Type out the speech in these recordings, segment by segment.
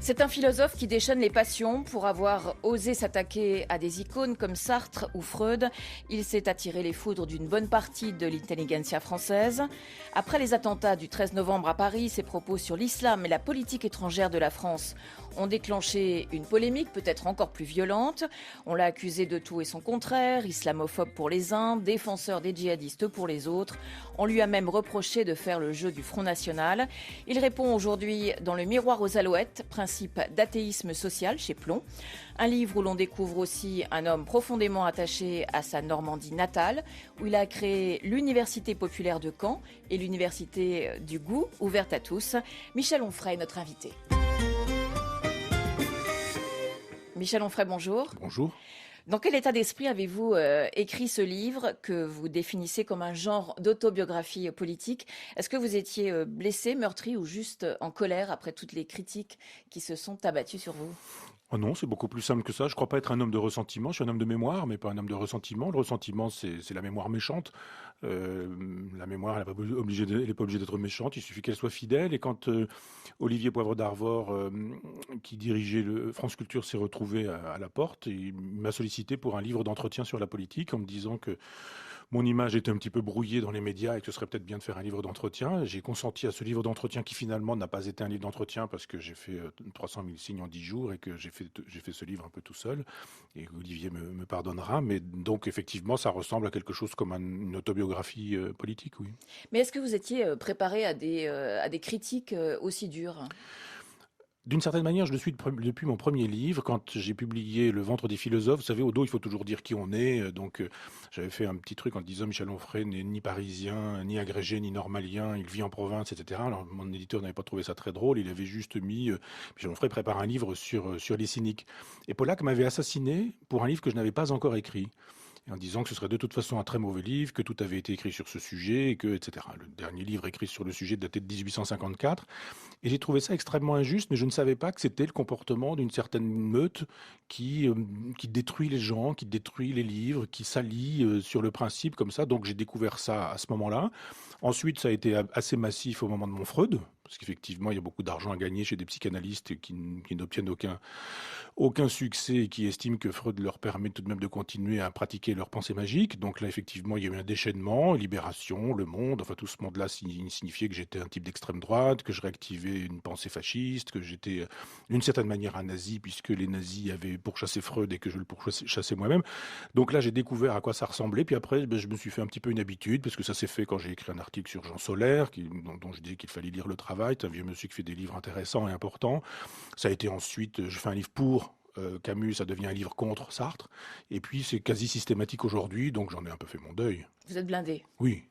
C'est un philosophe qui déchaîne les passions pour avoir osé s'attaquer à des icônes comme Sartre ou Freud. Il s'est attiré les foudres d'une bonne partie de l'intelligentsia française. Après les attentats du 13 novembre à Paris, ses propos sur l'islam et la politique étrangère de la France ont déclenché une polémique peut-être encore plus violente. On l'a accusé de tout et son contraire, islamophobe pour les uns, défenseur des djihadistes pour les autres. On lui a même reproché de faire le jeu du Front National. Il répond aujourd'hui dans Le Miroir aux Alouettes, principe d'athéisme social chez Plon. Un livre où l'on découvre aussi un homme profondément attaché à sa Normandie natale, où il a créé l'Université populaire de Caen et l'Université du goût, ouverte à tous. Michel Onfray est notre invité. Michel Onfray, bonjour. Bonjour. Dans quel état d'esprit avez-vous écrit ce livre que vous définissez comme un genre d'autobiographie politique? Est-ce que vous étiez blessé, meurtri ou juste en colère après toutes les critiques qui se sont abattues sur vous? Oh non, c'est beaucoup plus simple que ça. Je crois pas être un homme de ressentiment. Je suis un homme de mémoire, mais pas un homme de ressentiment. Le ressentiment, c'est la mémoire méchante. La mémoire, elle n'est pas obligée d'être méchante. Il suffit qu'elle soit fidèle. Et quand Olivier Poivre d'Arvor, qui dirigeait France Culture, s'est retrouvé à la porte, il m'a sollicité pour un livre d'entretien sur la politique en me disant que mon image était un petit peu brouillée dans les médias et que ce serait peut-être bien de faire un livre d'entretien. J'ai consenti à ce livre d'entretien qui finalement n'a pas été un livre d'entretien parce que j'ai fait 300 000 signes en 10 jours et que j'ai fait ce livre un peu tout seul. Et Olivier me pardonnera. Mais donc effectivement, ça ressemble à quelque chose comme une autobiographie politique, oui. Mais est-ce que vous étiez préparé à des critiques aussi dures? D'une certaine manière, je le suis depuis mon premier livre. Quand j'ai publié Le ventre des philosophes, vous savez, au dos, il faut toujours dire qui on est. Donc, j'avais fait un petit truc en disant Michel Onfray n'est ni parisien, ni agrégé, ni normalien. Il vit en province, etc. Alors, mon éditeur n'avait pas trouvé ça très drôle. Il avait juste mis Michel Onfray prépare un livre sur les cyniques. Et Pollack m'avait assassiné pour un livre que je n'avais pas encore écrit. Et en disant que ce serait de toute façon un très mauvais livre, que tout avait été écrit sur ce sujet, et que, etc. Le dernier livre écrit sur le sujet datait de 1854. Et j'ai trouvé ça extrêmement injuste, mais je ne savais pas que c'était le comportement d'une certaine meute qui détruit les gens, qui détruit les livres, qui s'allie sur le principe comme ça. Donc j'ai découvert ça à ce moment-là. Ensuite, ça a été assez massif au moment de mon Freud, parce qu'effectivement, il y a beaucoup d'argent à gagner chez des psychanalystes qui n'obtiennent aucun succès et qui estiment que Freud leur permet tout de même de continuer à pratiquer leur pensée magique. Donc là, effectivement, il y a eu un déchaînement, Libération, Le Monde, enfin tout ce monde-là signifiait que j'étais un type d'extrême droite, que je réactivais une pensée fasciste, que j'étais d'une certaine manière un nazi puisque les nazis avaient pourchassé Freud et que je le pourchassais moi-même. Donc là, j'ai découvert à quoi ça ressemblait. Puis après, je me suis fait un petit peu une habitude parce que ça s'est fait quand j'ai écrit un article sur Jean Solaire, dont je disais qu'il fallait lire Le Travail. C'est un vieux monsieur qui fait des livres intéressants et importants. Ça a été ensuite, je fais un livre pour Camus, ça devient un livre contre Sartre. Et puis c'est quasi systématique aujourd'hui, donc j'en ai un peu fait mon deuil. Vous êtes blindé. Oui.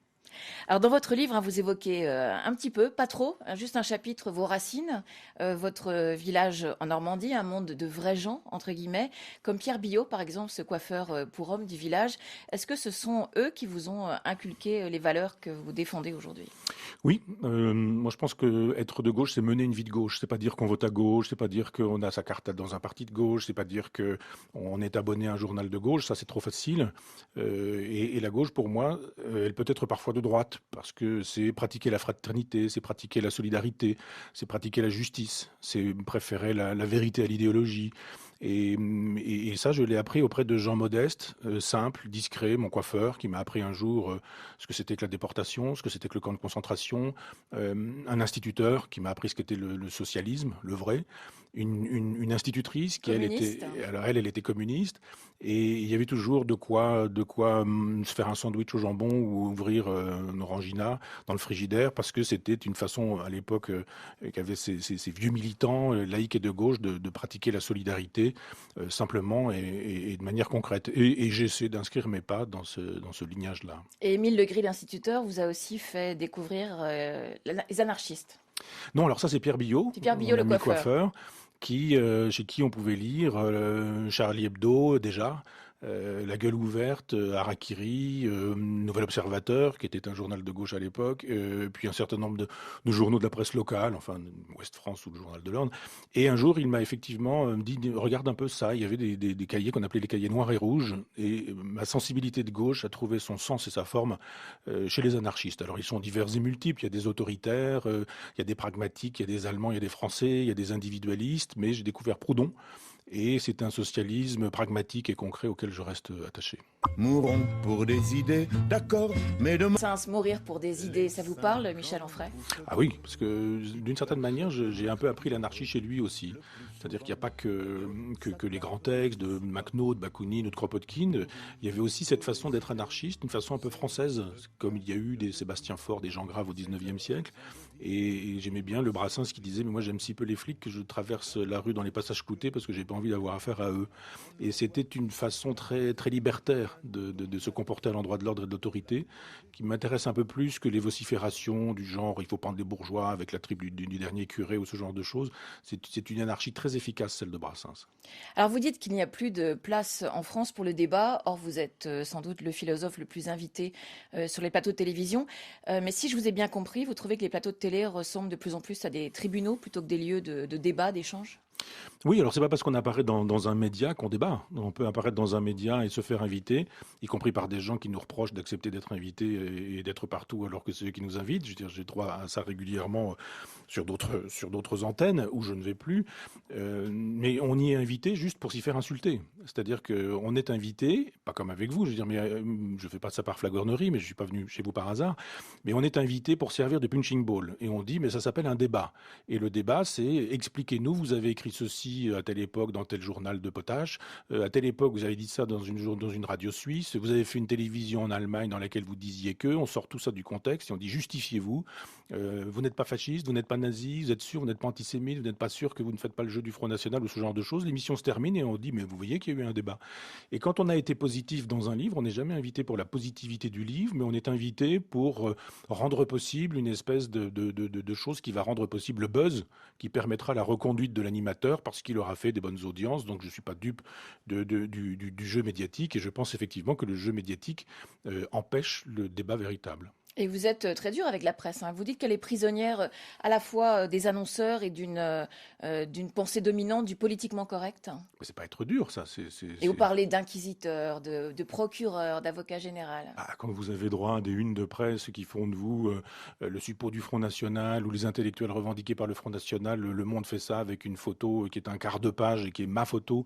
Alors dans votre livre, vous évoquez un petit peu, pas trop, juste un chapitre, vos racines, votre village en Normandie, un monde de vrais gens, entre guillemets, comme Pierre Billot, par exemple, ce coiffeur pour hommes du village. Est-ce que ce sont eux qui vous ont inculqué les valeurs que vous défendez aujourd'hui? Oui, moi je pense que être de gauche, c'est mener une vie de gauche. C'est pas dire qu'on vote à gauche, c'est pas dire qu'on a sa carte dans un parti de gauche, c'est pas dire que on est abonné à un journal de gauche. Ça, c'est trop facile. Et la gauche, pour moi, elle peut être parfois de droite parce que c'est pratiquer la fraternité, c'est pratiquer la solidarité, c'est pratiquer la justice, c'est préférer la vérité à l'idéologie. Et ça, je l'ai appris auprès de gens modestes, simples, discrets, mon coiffeur, qui m'a appris un jour ce que c'était que la déportation, ce que c'était que le camp de concentration, un instituteur qui m'a appris ce qu'était le socialisme, le vrai, une institutrice qui Communiste. elle était communiste, et il y avait toujours de quoi se faire un sandwich au jambon ou ouvrir une orangina dans le frigidaire, parce que c'était une façon à l'époque qu'avaient ces vieux militants laïcs et de gauche de pratiquer la solidarité simplement et de manière concrète. Et j'essaie d'inscrire mes pas dans ce lignage-là. Et Émile Legris, l'instituteur, vous a aussi fait découvrir les anarchistes. Non, alors ça c'est Pierre Billot, C'est Pierre Billot, mon le ami coiffeur. chez qui on pouvait lire Charlie Hebdo déjà, La Gueule ouverte, Harakiri, Nouvel Observateur, qui était un journal de gauche à l'époque, puis un certain nombre de journaux de la presse locale, enfin Ouest France ou le Journal de l'Orne. Et un jour, il m'a effectivement dit, regarde un peu ça, il y avait des cahiers qu'on appelait les cahiers noirs et rouges, et ma sensibilité de gauche a trouvé son sens et sa forme chez les anarchistes. Alors ils sont divers et multiples, il y a des autoritaires, il y a des pragmatiques, il y a des Allemands, il y a des Français, il y a des individualistes, mais j'ai découvert Proudhon, et c'est un socialisme pragmatique et concret auquel je reste attaché. Mourons pour des idées, d'accord, mais demain... Mourir pour des idées, ça vous parle, Michel Onfray? Ah oui, parce que d'une certaine manière, j'ai un peu appris l'anarchie chez lui aussi. C'est-à-dire qu'il n'y a pas que les grands textes de Makhno, de Bakounine ou de Kropotkin. Il y avait aussi cette façon d'être anarchiste, une façon un peu française, comme il y a eu des Sébastien Faure, des Jean Grave au XIXe siècle. Et j'aimais bien le Brassens qui disait « Mais moi j'aime si peu les flics que je traverse la rue dans les passages cloutés parce que j'ai pas envie d'avoir affaire à eux. » Et c'était une façon très, très libertaire de se comporter à l'endroit de l'ordre et de l'autorité, qui m'intéresse un peu plus que les vociférations du genre « Il faut prendre les bourgeois avec la tribu du dernier curé » ou ce genre de choses. C'est une anarchie très efficace, celle de Brassens. Alors vous dites qu'il n'y a plus de place en France pour le débat. Or, vous êtes sans doute le philosophe le plus invité sur les plateaux de télévision. Mais si je vous ai bien compris, vous trouvez que les plateaux de télé ressemblent de plus en plus à des tribunaux plutôt que des lieux de débat, d'échange? Oui, alors c'est pas parce qu'on apparaît dans un média qu'on débat. On peut apparaître dans un média et se faire inviter, y compris par des gens qui nous reprochent d'accepter d'être invités et d'être partout alors que c'est eux qui nous invitent. Je veux dire, j'ai droit à ça régulièrement sur d'autres antennes où je ne vais plus. Mais on y est invité juste pour s'y faire insulter. C'est-à-dire qu'on est invité, pas comme avec vous, je veux dire, mais je fais pas ça par flagornerie, mais je suis pas venu chez vous par hasard. Mais on est invité pour servir de punching ball. Et on dit, mais ça s'appelle un débat. Et le débat, c'est expliquez-nous, vous avez écrit ceci à telle époque dans tel journal de potache, à telle époque vous avez dit ça dans une radio suisse, vous avez fait une télévision en Allemagne dans laquelle vous disiez que, on sort tout ça du contexte et on dit justifiez-vous, vous n'êtes pas fasciste, vous n'êtes pas nazi, vous êtes sûr, vous n'êtes pas antisémite, vous n'êtes pas sûr que vous ne faites pas le jeu du Front National ou ce genre de choses. L'émission se termine et on dit mais vous voyez qu'il y a eu un débat. Et quand on a été positif dans un livre, on n'est jamais invité pour la positivité du livre, mais on est invité pour rendre possible une espèce de chose qui va rendre possible le buzz, qui permettra la reconduite de l'animateur parce qu'il aura fait des bonnes audiences. Donc je ne suis pas dupe du jeu médiatique et je pense effectivement que le jeu médiatique empêche le débat véritable. Et vous êtes très dur avec la presse, hein. Vous dites qu'elle est prisonnière à la fois des annonceurs et d'une pensée dominante du politiquement correct. Mais c'est pas être dur, ça. Et vous parlez d'inquisiteurs, de procureurs, d'avocats généraux. Ah, quand vous avez droit à des unes de presse qui font de vous le suppôt du Front National ou les intellectuels revendiqués par le Front National, Le Monde fait ça avec une photo qui est un quart de page et qui est ma photo.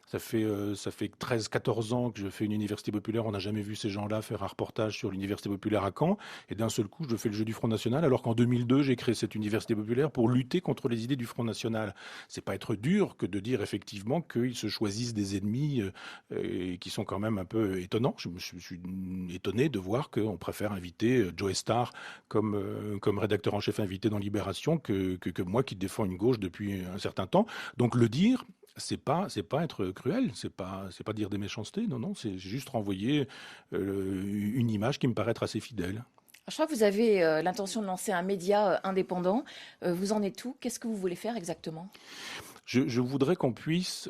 Ça fait 13-14 ans que je fais une université populaire. On n'a jamais vu ces gens-là faire un reportage sur l'université populaire à Caen. Et d'un seul coup, je fais le jeu du Front National, alors qu'en 2002, j'ai créé cette université populaire pour lutter contre les idées du Front National. C'est pas être dur que de dire effectivement qu'ils se choisissent des ennemis qui sont quand même un peu étonnants. Je suis étonné de voir qu'on préfère inviter Joe Starr comme rédacteur en chef invité dans Libération que moi qui défends une gauche depuis un certain temps. Donc le dire, c'est pas être cruel, c'est pas dire des méchancetés, non, c'est juste renvoyer une image qui me paraît être assez fidèle. Je crois que vous avez l'intention de lancer un média indépendant. Vous en êtes où? Qu'est-ce que vous voulez faire exactement? Je voudrais qu'on puisse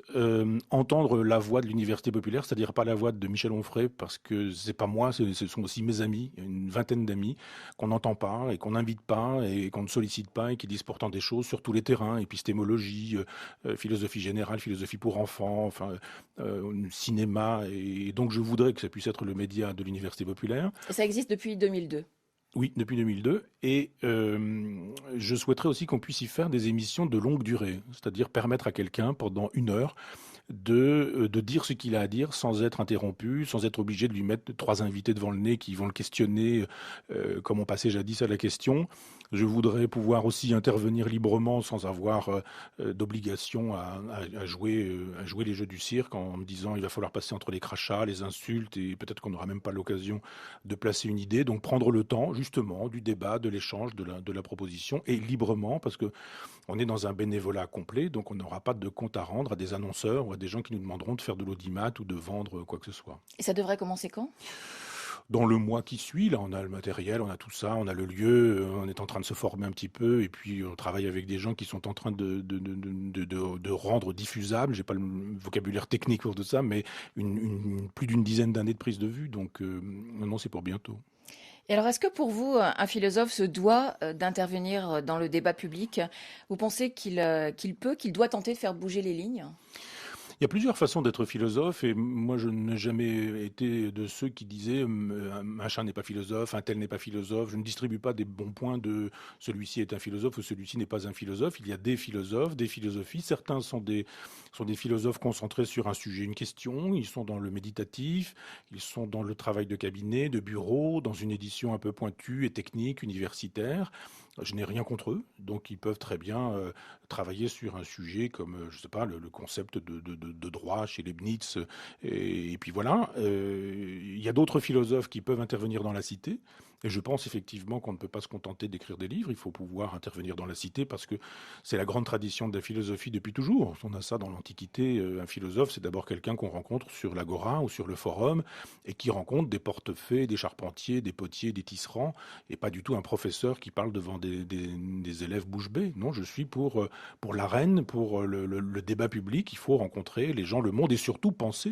entendre la voix de l'université populaire, c'est-à-dire pas la voix de Michel Onfray, parce que c'est pas moi, ce sont aussi mes amis, une vingtaine d'amis, qu'on n'entend pas et qu'on n'invite pas et qu'on ne sollicite pas et qui disent pourtant des choses sur tous les terrains, épistémologie, philosophie générale, philosophie pour enfants, enfin cinéma. Et donc je voudrais que ça puisse être le média de l'université populaire. Et ça existe depuis 2002. Oui, depuis 2002. Et je souhaiterais aussi qu'on puisse y faire des émissions de longue durée, c'est-à-dire permettre à quelqu'un pendant 1 heure de dire ce qu'il a à dire sans être interrompu, sans être obligé de lui mettre 3 invités devant le nez qui vont le questionner comme on passait jadis à la question. Je voudrais pouvoir aussi intervenir librement sans avoir d'obligation à jouer les jeux du cirque en me disant il va falloir passer entre les crachats, les insultes et peut-être qu'on n'aura même pas l'occasion de placer une idée. Donc prendre le temps justement du débat, de l'échange, de la proposition et librement parce que on est dans un bénévolat complet, donc on n'aura pas de compte à rendre à des annonceurs ou à des gens qui nous demanderont de faire de l'audimat ou de vendre quoi que ce soit. Et ça devrait commencer quand ? dans le mois qui suit. Là, on a le matériel, on a tout ça, on a le lieu, on est en train de se former un petit peu, et puis on travaille avec des gens qui sont en train de rendre diffusable. J'ai pas le vocabulaire technique pour tout ça, mais plus d'une dizaine d'années de prise de vue. Donc, non, c'est pour bientôt. Et alors, est-ce que pour vous, un philosophe se doit d'intervenir dans le débat public? Vous pensez qu'il doit tenter de faire bouger les lignes? Il y a plusieurs façons d'être philosophe et moi je n'ai jamais été de ceux qui disaient un machin n'est pas philosophe, un tel n'est pas philosophe. Je ne distribue pas des bons points de celui-ci est un philosophe ou celui-ci n'est pas un philosophe. Il y a des philosophes, des philosophies. Certains sont des philosophes concentrés sur un sujet, une question. Ils sont dans le méditatif, ils sont dans le travail de cabinet, de bureau, dans une édition un peu pointue et technique, universitaire. Je n'ai rien contre eux, donc ils peuvent très bien travailler sur un sujet comme, je sais pas, le concept de droit chez Leibniz. Et puis voilà, il y a d'autres philosophes qui peuvent intervenir dans la cité. Et je pense effectivement qu'on ne peut pas se contenter d'écrire des livres, il faut pouvoir intervenir dans la cité parce que c'est la grande tradition de la philosophie depuis toujours. On a ça dans l'Antiquité, un philosophe c'est d'abord quelqu'un qu'on rencontre sur l'agora ou sur le forum et qui rencontre des portefaix, des charpentiers, des potiers, des tisserands et pas du tout un professeur qui parle devant des élèves bouche bée. Non, je suis pour l'arène, pour le débat public, il faut rencontrer les gens, le monde et surtout penser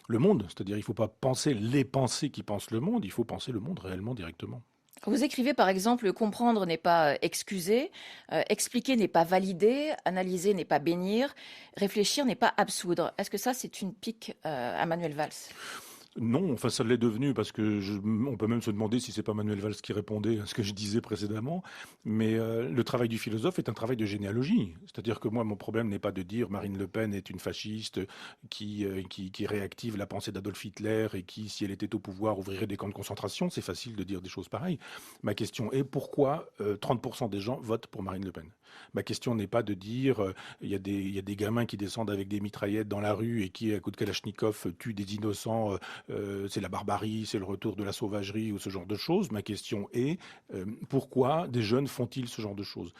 le monde. C'est-à-dire il ne faut pas penser les pensées qui pensent le monde, il faut penser le monde réellement directement. Vous écrivez par exemple, comprendre n'est pas excuser, expliquer n'est pas valider, analyser n'est pas bénir, réfléchir n'est pas absoudre. Est-ce que ça, c'est une pique à Manuel Valls? Non, enfin ça l'est devenu parce que on peut même se demander si c'est pas Manuel Valls qui répondait à ce que je disais précédemment. Mais le travail du philosophe est un travail de généalogie. C'est-à-dire que moi, mon problème n'est pas de dire Marine Le Pen est une fasciste qui réactive la pensée d'Adolf Hitler et qui, si elle était au pouvoir, ouvrirait des camps de concentration. C'est facile de dire des choses pareilles. Ma question est pourquoi 30% des gens votent pour Marine Le Pen? Ma question n'est pas de dire il y a des gamins qui descendent avec des mitraillettes dans la rue et qui, à coup de Kalachnikov, tuent des innocents. C'est la barbarie, c'est le retour de la sauvagerie ou ce genre de choses. Ma question est pourquoi des jeunes font-ils ce genre de choses?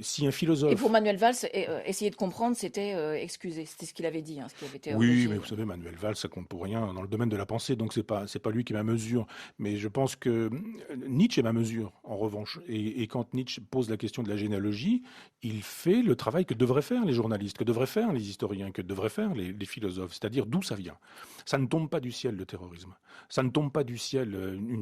Si un philosophe... Et pour Manuel Valls, essayer de comprendre, c'était excuser. C'était ce qu'il avait dit, ce qui avait été Oui, rejeté. mais vous savez, Manuel Valls, ça compte pour rien dans le domaine de la pensée, donc c'est pas lui qui est ma mesure. Mais je pense que Nietzsche est ma mesure, en revanche. Et quand Nietzsche pose la question de la généalogie, il fait le travail que devraient faire les journalistes, que devraient faire les historiens, que devraient faire les philosophes, c'est-à-dire d'où ça vient. Ça ne tombe pas du ciel, le terrorisme. Ça ne tombe pas du ciel,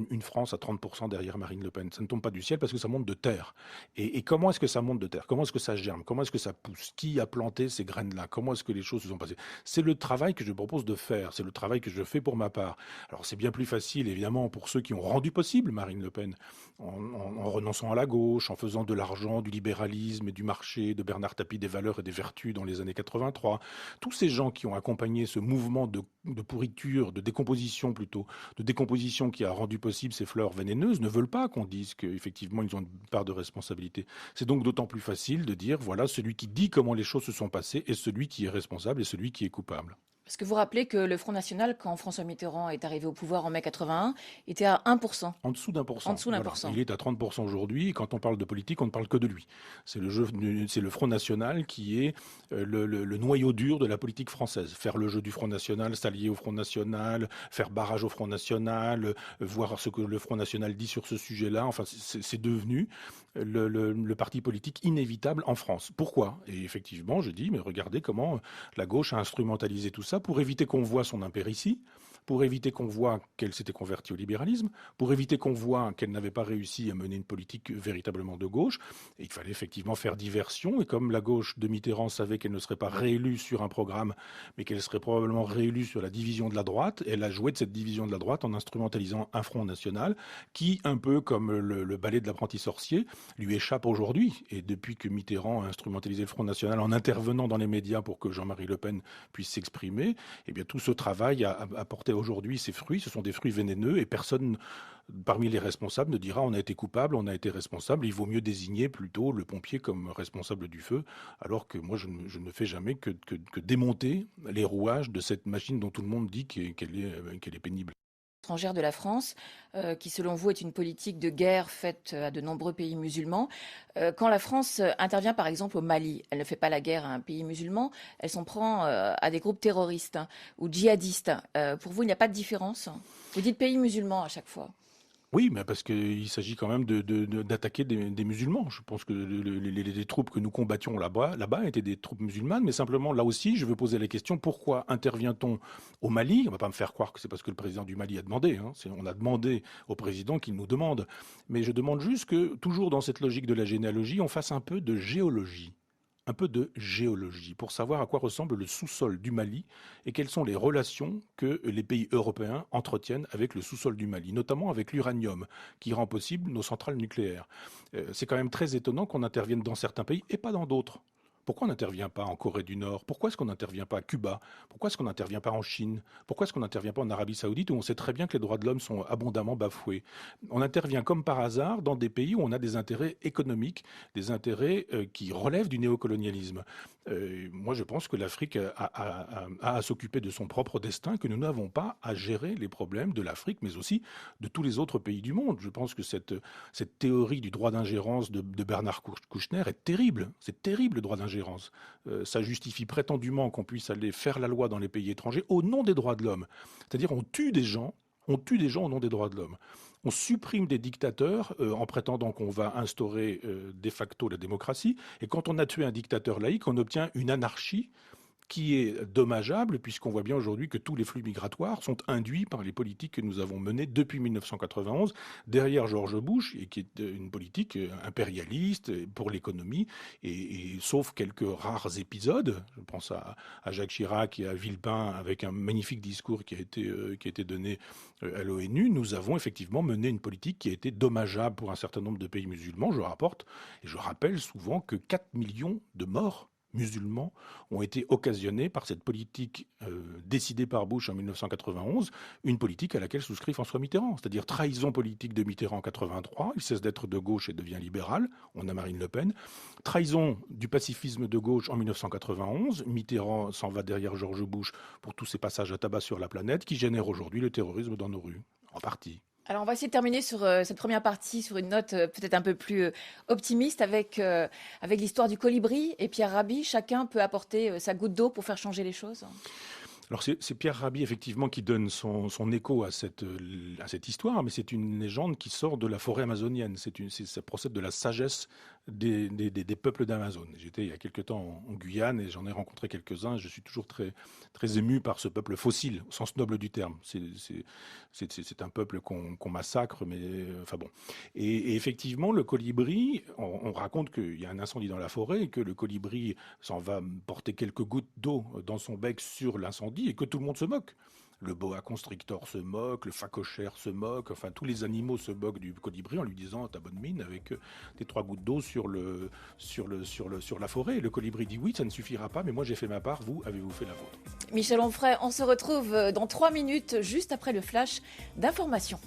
une France à 30% derrière Marine Le Pen. Ça ne tombe pas du ciel parce que ça monte de terre. Et comment est-ce que ça monte de terre? Comment est-ce que ça germe? Comment est-ce que ça pousse? Qui a planté ces graines-là? Comment est-ce que les choses se sont passées? C'est le travail que je propose de faire. C'est le travail que je fais pour ma part. Alors c'est bien plus facile, évidemment, pour ceux qui ont rendu possible Marine Le Pen, en renonçant à la gauche, en faisant de l'argent, du libéralisme et du marché, de Bernard Tapie des valeurs et des vertus dans les années 83. Tous ces gens qui ont accompagné ce mouvement de pourriture, de décomposition plutôt, de décomposition qui a rendu possible ces fleurs vénéneuses, ne veulent pas qu'on dise qu'effectivement ils ont une part de responsabilité. C'est donc d'autant plus facile de dire, voilà, celui qui dit comment les choses se sont passées est celui qui est responsable et celui qui est coupable. Parce que vous rappelez que le Front National, quand François Mitterrand est arrivé au pouvoir en mai 81, était à 1%. En dessous d'1%. En dessous d'1%. Voilà. Il est à 30% aujourd'hui. Et quand on parle de politique, on ne parle que de lui. C'est le Front National qui est le noyau dur de la politique française. Faire le jeu du Front National, s'allier au Front National, faire barrage au Front National, voir ce que le Front National dit sur ce sujet-là. Enfin, c'est devenu le parti politique inévitable en France. Pourquoi? Et effectivement, je dis, mais regardez comment la gauche a instrumentalisé tout ça pour éviter qu'on voit son impéritie, pour éviter qu'on voit qu'elle s'était convertie au libéralisme, pour éviter qu'on voit qu'elle n'avait pas réussi à mener une politique véritablement de gauche. Et il fallait effectivement faire diversion. Et comme la gauche de Mitterrand savait qu'elle ne serait pas réélue sur un programme, mais qu'elle serait probablement réélue sur la division de la droite, elle a joué de cette division de la droite en instrumentalisant un Front National qui, un peu comme le ballet de l'apprenti sorcier, lui échappe aujourd'hui. Et depuis que Mitterrand a instrumentalisé le Front National en intervenant dans les médias pour que Jean-Marie Le Pen puisse s'exprimer, eh bien tout ce travail a porté aujourd'hui ses fruits. Ce sont des fruits vénéneux et personne parmi les responsables ne dira on a été coupable, on a été responsable. Il vaut mieux désigner plutôt le pompier comme responsable du feu, alors que moi je ne fais jamais que démonter les rouages de cette machine dont tout le monde dit qu'elle est pénible. étrangère de la France, qui selon vous est une politique de guerre faite à de nombreux pays musulmans. Quand la France intervient par exemple au Mali, elle ne fait pas la guerre à un pays musulman, elle s'en prend à des groupes terroristes ou djihadistes. Pour vous, il n'y a pas de différence? Vous dites pays musulman à chaque fois. Oui, mais parce qu'il s'agit quand même d'attaquer des musulmans. Je pense que les troupes que nous combattions là-bas étaient des troupes musulmanes, mais simplement, là aussi, je veux poser la question, pourquoi intervient-on au Mali? On ne va pas me faire croire que c'est parce que le président du Mali a demandé. Hein. On a demandé au président qu'il nous demande. Mais je demande juste que, toujours dans cette logique de la généalogie, on fasse un peu de géologie. Un peu de géologie pour savoir à quoi ressemble le sous-sol du Mali et quelles sont les relations que les pays européens entretiennent avec le sous-sol du Mali, notamment avec l'uranium qui rend possible nos centrales nucléaires. C'est quand même très étonnant qu'on intervienne dans certains pays et pas dans d'autres. Pourquoi on n'intervient pas en Corée du Nord? Pourquoi est-ce qu'on n'intervient pas à Cuba? Pourquoi est-ce qu'on n'intervient pas en Chine? Pourquoi est-ce qu'on n'intervient pas en Arabie Saoudite où on sait très bien que les droits de l'homme sont abondamment bafoués? On intervient comme par hasard dans des pays où on a des intérêts économiques, des intérêts qui relèvent du néocolonialisme. Moi, je pense que l'Afrique a à s'occuper de son propre destin, que nous n'avons pas à gérer les problèmes de l'Afrique, mais aussi de tous les autres pays du monde. Je pense que cette théorie du droit d'ingérence de Bernard Kouchner est terrible. C'est terrible, le droit d'ingérence. Ça justifie prétendument qu'on puisse aller faire la loi dans les pays étrangers au nom des droits de l'homme. C'est-à-dire on tue des gens au nom des droits de l'homme. On supprime des dictateurs en prétendant qu'on va instaurer de facto la démocratie. Et quand on a tué un dictateur laïque, on obtient une anarchie qui est dommageable, puisqu'on voit bien aujourd'hui que tous les flux migratoires sont induits par les politiques que nous avons menées depuis 1991, derrière George Bush, et qui est une politique impérialiste pour l'économie, et sauf quelques rares épisodes, je pense à Jacques Chirac et à Villepin, avec un magnifique discours qui a été donné à l'ONU, nous avons effectivement mené une politique qui a été dommageable pour un certain nombre de pays musulmans. Je rappelle souvent que 4 millions de morts musulmans ont été occasionnés par cette politique décidée par Bush en 1991, une politique à laquelle souscrit François Mitterrand, c'est-à-dire trahison politique de Mitterrand en 83, il cesse d'être de gauche et devient libéral, on a Marine Le Pen, trahison du pacifisme de gauche en 1991, Mitterrand s'en va derrière George Bush pour tous ses passages à tabac sur la planète qui génèrent aujourd'hui le terrorisme dans nos rues, en partie. Alors, on va essayer de terminer sur cette première partie sur une note peut-être un peu plus optimiste avec l'histoire du colibri et Pierre Rabhi. Chacun peut apporter sa goutte d'eau pour faire changer les choses. Alors c'est Pierre Rabhi effectivement qui donne son écho à cette histoire, mais c'est une légende qui sort de la forêt amazonienne. Ça procède de la sagesse des peuples d'Amazon. J'étais il y a quelque temps en Guyane et j'en ai rencontré quelques-uns. Je suis toujours très, très ému par ce peuple fossile, au sens noble du terme. C'est un peuple qu'on massacre, mais enfin bon. Et effectivement, le colibri, on raconte qu'il y a un incendie dans la forêt et que le colibri s'en va porter quelques gouttes d'eau dans son bec sur l'incendie et que tout le monde se moque. Le boa constrictor se moque, le phacochère se moque, enfin tous les animaux se moquent du colibri en lui disant t'as bonne mine avec tes 3 gouttes d'eau sur la forêt. Et le colibri dit oui, ça ne suffira pas, mais moi j'ai fait ma part, vous avez-vous fait la vôtre? Michel Onfray, on se retrouve dans 3 minutes, juste après le flash d'information.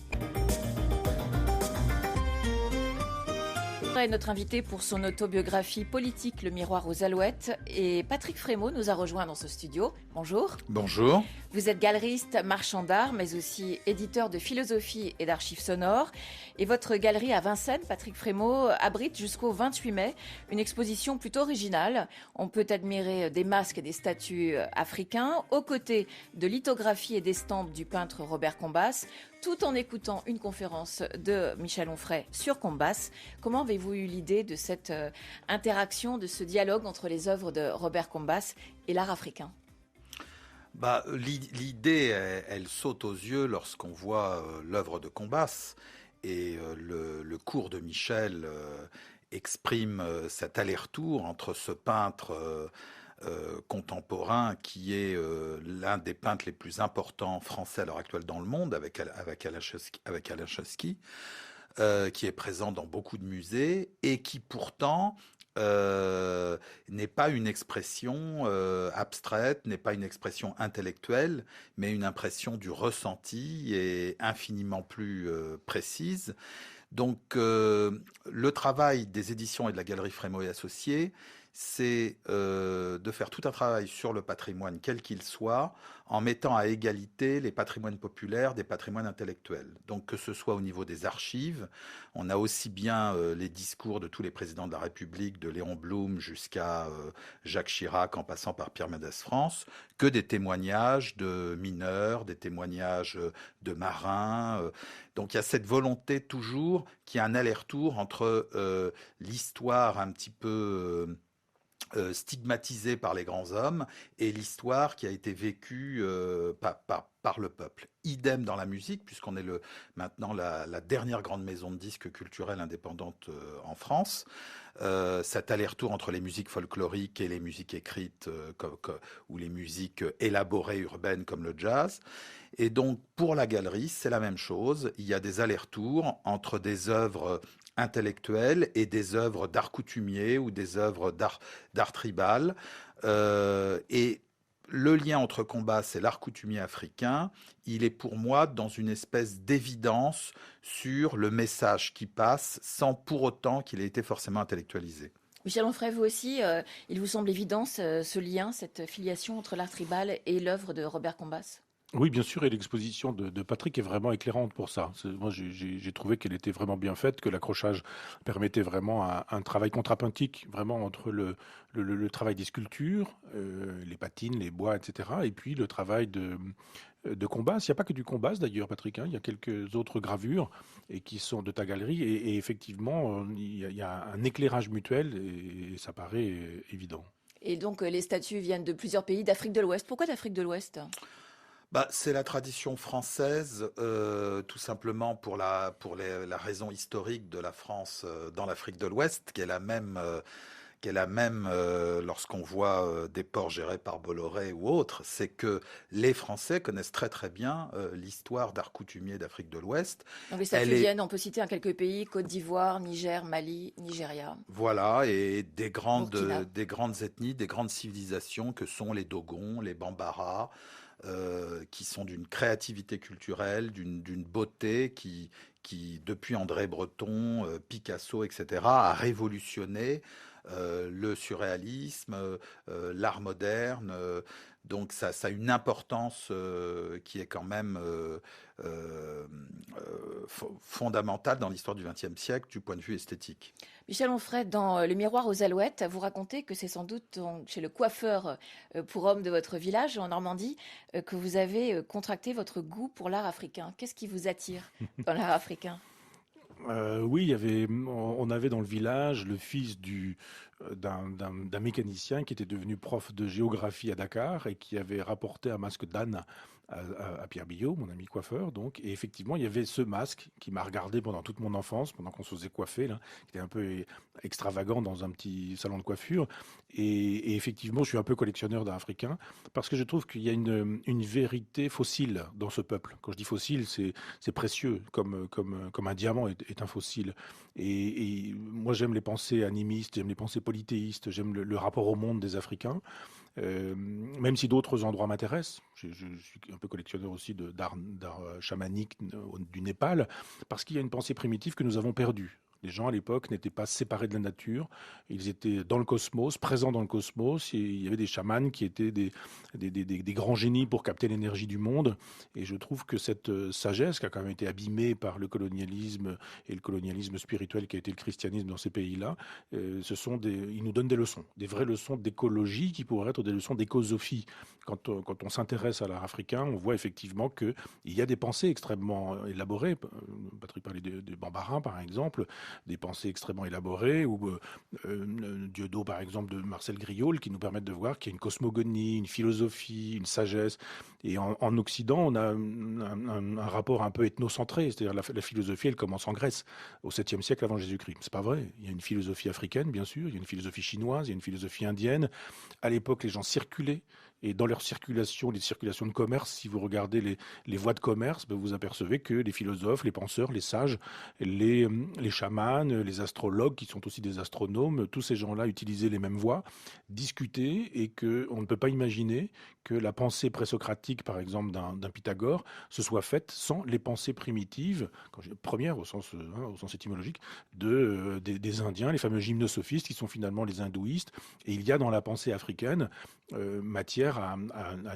Est notre invité pour son autobiographie politique Le miroir aux alouettes et Patrick Frémaux nous a rejoint dans ce studio. Bonjour. Bonjour. Vous êtes galeriste, marchand d'art, mais aussi éditeur de philosophie et d'archives sonores. Et votre galerie à Vincennes, Patrick Frémaux, abrite jusqu'au 28 mai une exposition plutôt originale. On peut admirer des masques et des statues africains, aux côtés de lithographies et d'estampes du peintre Robert Combas, tout en écoutant une conférence de Michel Onfray sur Combas. Comment avez-vous eu l'idée de cette interaction, de ce dialogue entre les œuvres de Robert Combas et l'art africain? L'idée, elle saute aux yeux lorsqu'on voit l'œuvre de Combas et le cours de Michel exprime cet aller-retour entre ce peintre contemporain qui est l'un des peintres les plus importants français à l'heure actuelle dans le monde avec Alain Chesky, qui est présent dans beaucoup de musées et qui pourtant n'est pas une expression abstraite, n'est pas une expression intellectuelle, mais une impression du ressenti et infiniment plus précise. Donc le travail des éditions et de la Galerie Frémaux et Associés, c'est de faire tout un travail sur le patrimoine, quel qu'il soit, en mettant à égalité les patrimoines populaires des patrimoines intellectuels. Donc que ce soit au niveau des archives, on a aussi bien les discours de tous les présidents de la République, de Léon Blum jusqu'à Jacques Chirac en passant par Pierre Mendès France, que des témoignages de mineurs, des témoignages de marins. Donc il y a cette volonté toujours qu'il y a un aller-retour entre l'histoire un petit peu stigmatisée par les grands hommes et l'histoire qui a été vécue par le peuple. Idem dans la musique, puisqu'on est maintenant la dernière grande maison de disques culturelle indépendante en France. Cet aller-retour entre les musiques folkloriques et les musiques écrites ou les musiques élaborées urbaines comme le jazz. Et donc, pour la galerie, c'est la même chose. Il y a des allers-retours entre des œuvres intellectuelles et des œuvres d'art coutumier ou des œuvres d'art tribal. Et le lien entre Combas et l'art coutumier africain, il est pour moi dans une espèce d'évidence sur le message qui passe sans pour autant qu'il ait été forcément intellectualisé. Michel Onfray, vous aussi, il vous semble évident ce lien, cette filiation entre l'art tribal et l'œuvre de Robert Combas? Oui, bien sûr, et l'exposition de Patrick est vraiment éclairante pour ça. Moi, j'ai trouvé qu'elle était vraiment bien faite, que l'accrochage permettait vraiment un travail contrapuntique, vraiment entre le travail des sculptures, les patines, les bois, etc., et puis le travail de Combas. Il n'y a pas que du Combas d'ailleurs, Patrick, hein, il y a quelques autres gravures et qui sont de ta galerie, et effectivement, il y a un éclairage mutuel, et ça paraît évident. Et donc, les statues viennent de plusieurs pays d'Afrique de l'Ouest. Pourquoi d'Afrique de l'Ouest? C'est la tradition française, tout simplement pour la raison historique de la France dans l'Afrique de l'Ouest, qui est la même, lorsqu'on voit des ports gérés par Bolloré ou autres, c'est que les Français connaissent très très bien l'histoire d'art coutumier d'Afrique de l'Ouest. Donc les statues viennent, on peut citer quelques pays, Côte d'Ivoire, Niger, Mali, Nigeria. Voilà, et des grandes ethnies, des grandes civilisations que sont les Dogons, les Bambara, qui sont d'une créativité culturelle, d'une beauté qui, depuis André Breton, Picasso, etc., a révolutionné le surréalisme, l'art moderne. Donc ça a une importance qui est quand même fondamentale dans l'histoire du XXe siècle du point de vue esthétique. Michel Onfray, dans Le Miroir aux Alouettes, vous racontez que c'est sans doute chez le coiffeur pour hommes de votre village en Normandie que vous avez contracté votre goût pour l'art africain. Qu'est-ce qui vous attire dans l'art africain? Oui, on avait dans le village le fils d'un mécanicien qui était devenu prof de géographie à Dakar et qui avait rapporté un masque d'âne à Pierre Billot, mon ami coiffeur. Donc, et effectivement, il y avait ce masque qui m'a regardé pendant toute mon enfance, pendant qu'on se faisait coiffer, là, qui était un peu extravagant dans un petit salon de coiffure. Et effectivement, je suis un peu collectionneur d'art africain parce que je trouve qu'il y a une vérité fossile dans ce peuple. Quand je dis fossile, c'est précieux, comme un diamant est un fossile. Et moi, j'aime les pensées animistes, j'aime les pensées polythéistes, j'aime le rapport au monde des Africains. Même si d'autres endroits m'intéressent, je suis un peu collectionneur aussi d'art chamanique du Népal, parce qu'il y a une pensée primitive que nous avons perdue. Les gens à l'époque n'étaient pas séparés de la nature, ils étaient dans le cosmos, présents dans le cosmos, et il y avait des chamans qui étaient des grands génies pour capter l'énergie du monde, et je trouve que cette sagesse qui a quand même été abîmée par le colonialisme et le colonialisme spirituel qui a été le christianisme dans ces pays-là, ils nous donnent des leçons, des vraies leçons d'écologie qui pourraient être des leçons d'écosophie. Quand on s'intéresse à l'art africain, on voit effectivement qu'il y a des pensées extrêmement élaborées. Patrick parlait des Bambara, par exemple, des pensées extrêmement élaborées, ou Dieudo, par exemple, de Marcel Griaule, qui nous permettent de voir qu'il y a une cosmogonie, une philosophie, une sagesse. Et en Occident, on a un rapport un peu ethnocentré, c'est-à-dire la philosophie, elle commence en Grèce, au 7e siècle avant Jésus-Christ. C'est pas vrai. Il y a une philosophie africaine, bien sûr, il y a une philosophie chinoise, il y a une philosophie indienne. À l'époque, les gens circulaient, Et dans leur circulation, les circulations de commerce, si vous regardez les voies de commerce, vous apercevez que les philosophes, les penseurs, les sages, les chamans, les astrologues, qui sont aussi des astronomes, tous ces gens-là utilisaient les mêmes voies, discutaient, et qu'on ne peut pas imaginer que la pensée présocratique, par exemple, d'un Pythagore, se soit faite sans les pensées primitives, premières au sens étymologique, des Indiens, les fameux gymnosophistes, qui sont finalement les hindouistes. Et il y a dans la pensée africaine matière à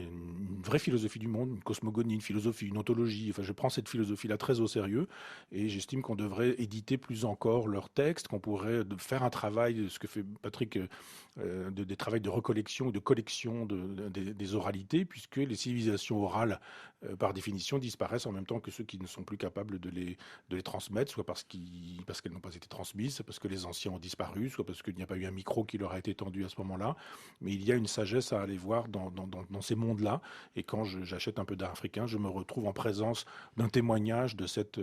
une vraie philosophie du monde, une cosmogonie, une philosophie, une ontologie. Enfin, je prends cette philosophie-là très au sérieux, et j'estime qu'on devrait éditer plus encore leurs textes, qu'on pourrait faire un travail, ce que fait Patrick, des travaux de recollection ou de collection des oralités, puisque les civilisations orales, par définition, disparaissent en même temps que ceux qui ne sont plus capables de les transmettre, soit parce qu'elles n'ont pas été transmises, soit parce que les anciens ont disparu, soit parce qu'il n'y a pas eu un micro qui leur a été tendu à ce moment-là. Mais il y a une sagesse à aller voir dans ces mondes-là. Et quand j'achète un peu d'art africain, je me retrouve en présence d'un témoignage de cette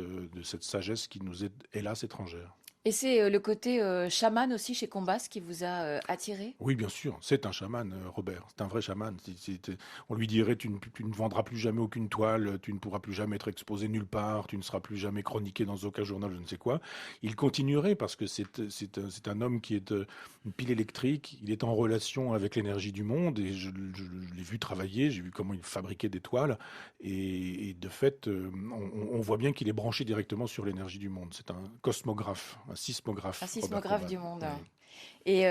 sagesse qui nous est, hélas, étrangère. Et c'est le côté chaman aussi chez Combas qui vous a attiré? Oui, bien sûr, c'est un chaman, Robert. C'est un vrai chaman. On lui dirait, tu ne vendras plus jamais aucune toile, tu ne pourras plus jamais être exposé nulle part, tu ne seras plus jamais chroniqué dans aucun journal, je ne sais quoi. Il continuerait parce que c'est un homme qui est une pile électrique. Il est en relation avec l'énergie du monde, et je l'ai vu travailler, j'ai vu comment il fabriquait des toiles. Et de fait, on voit bien qu'il est branché directement sur l'énergie du monde. C'est un cosmographe, un sismographe. Un sismographe du monde. Oui. Et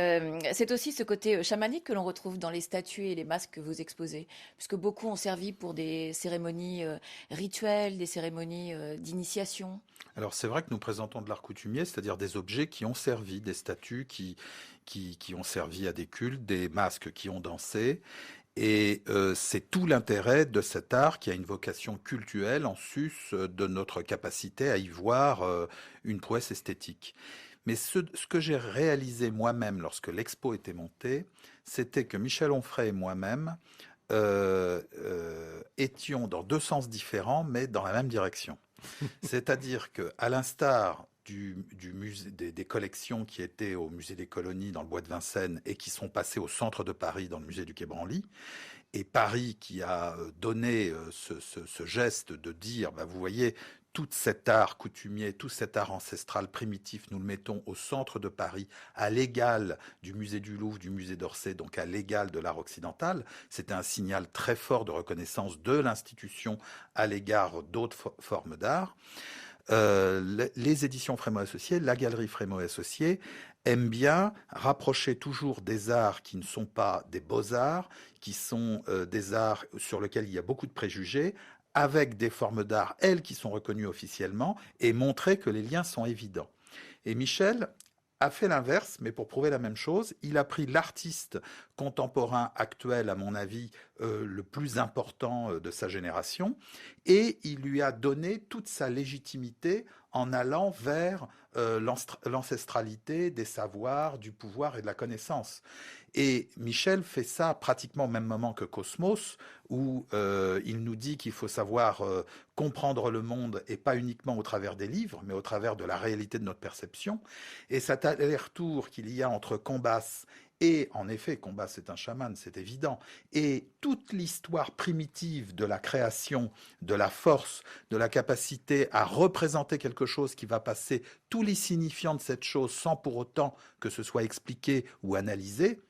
c'est aussi ce côté chamanique que l'on retrouve dans les statues et les masques que vous exposez, puisque beaucoup ont servi pour des cérémonies rituelles, des cérémonies d'initiation. Alors c'est vrai que nous présentons de l'art coutumier, c'est-à-dire des objets qui ont servi, des statues qui ont servi à des cultes, des masques qui ont dansé. Et c'est tout l'intérêt de cet art qui a une vocation cultuelle en sus de notre capacité à y voir une prouesse esthétique. Mais ce que j'ai réalisé moi-même lorsque l'expo était montée, c'était que Michel Onfray et moi-même étions dans deux sens différents, mais dans la même direction. C'est-à-dire qu'à l'instar des collections qui étaient au musée des colonies dans le bois de Vincennes et qui sont passées au centre de Paris dans le musée du Quai Branly, et Paris qui a donné ce geste de dire, vous voyez, tout cet art coutumier, tout cet art ancestral primitif, nous le mettons au centre de Paris, à l'égal du musée du Louvre, du musée d'Orsay, donc à l'égal de l'art occidental. C'était un signal très fort de reconnaissance de l'institution à l'égard d'autres formes d'art. Les éditions Frémaux Associés, la galerie Frémaux Associés aiment bien rapprocher toujours des arts qui ne sont pas des beaux-arts, qui sont des arts sur lesquels il y a beaucoup de préjugés, avec des formes d'art, elles, qui sont reconnues officiellement, et montrer que les liens sont évidents. Et Michel a fait l'inverse, mais pour prouver la même chose, il a pris l'artiste contemporain actuel, à mon avis, le plus important de sa génération, et il lui a donné toute sa légitimité en allant vers l'ancestralité des savoirs, du pouvoir et de la connaissance. Et Michel fait ça pratiquement au même moment que Cosmos, où il nous dit qu'il faut savoir comprendre le monde, et pas uniquement au travers des livres, mais au travers de la réalité de notre perception. Et cet aller-retour qu'il y a entre Combas et, en effet, Combas c'est un chaman, c'est évident, et toute l'histoire primitive de la création, de la force, de la capacité à représenter quelque chose qui va passer tous les signifiants de cette chose sans pour autant que ce soit expliqué ou analysé,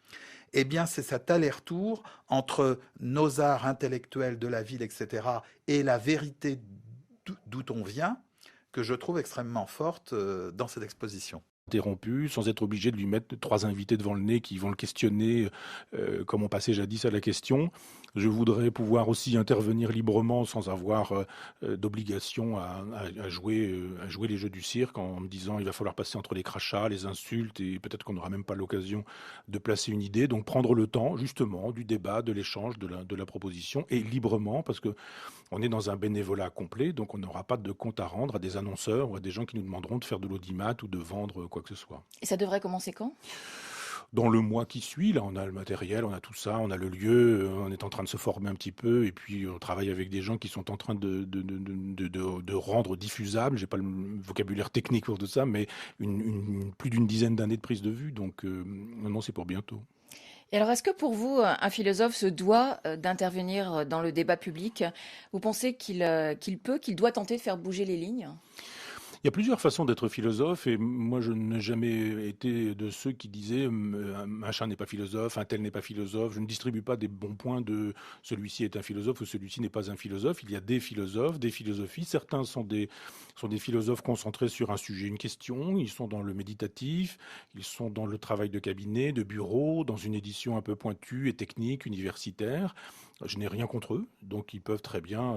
eh bien, c'est cet aller-retour entre nos arts intellectuels de la ville, etc., et la vérité d'où on vient, que je trouve extrêmement forte dans cette exposition. Interrompu, sans être obligé de lui mettre 3 invités devant le nez qui vont le questionner comme on passait jadis à la question. Je voudrais pouvoir aussi intervenir librement sans avoir d'obligation à jouer les jeux du cirque, en me disant il va falloir passer entre les crachats, les insultes, et peut-être qu'on n'aura même pas l'occasion de placer une idée. Donc prendre le temps justement du débat, de l'échange, de la proposition, et librement, parce que on est dans un bénévolat complet, donc on n'aura pas de compte à rendre à des annonceurs ou à des gens qui nous demanderont de faire de l'audimat ou de vendre quoi que ce soit. Et ça devrait commencer quand ? Dans le mois qui suit, là, on a le matériel, on a tout ça, on a le lieu, on est en train de se former un petit peu, et puis on travaille avec des gens qui sont en train de rendre diffusable, j'ai pas le vocabulaire technique pour tout ça, mais plus d'une dizaine d'années de prise de vue, donc non, c'est pour bientôt. Et alors, est-ce que pour vous, un philosophe se doit d'intervenir dans le débat public? Vous pensez qu'il doit tenter de faire bouger les lignes? Il y a plusieurs façons d'être philosophe et moi je n'ai jamais été de ceux qui disaient un machin n'est pas philosophe, un tel n'est pas philosophe. Je ne distribue pas des bons points de celui-ci est un philosophe ou celui-ci n'est pas un philosophe. Il y a des philosophes, des philosophies. Certains sont des philosophes concentrés sur un sujet, une question. Ils sont dans le méditatif, ils sont dans le travail de cabinet, de bureau, dans une édition un peu pointue et technique, universitaire. Je n'ai rien contre eux, donc ils peuvent très bien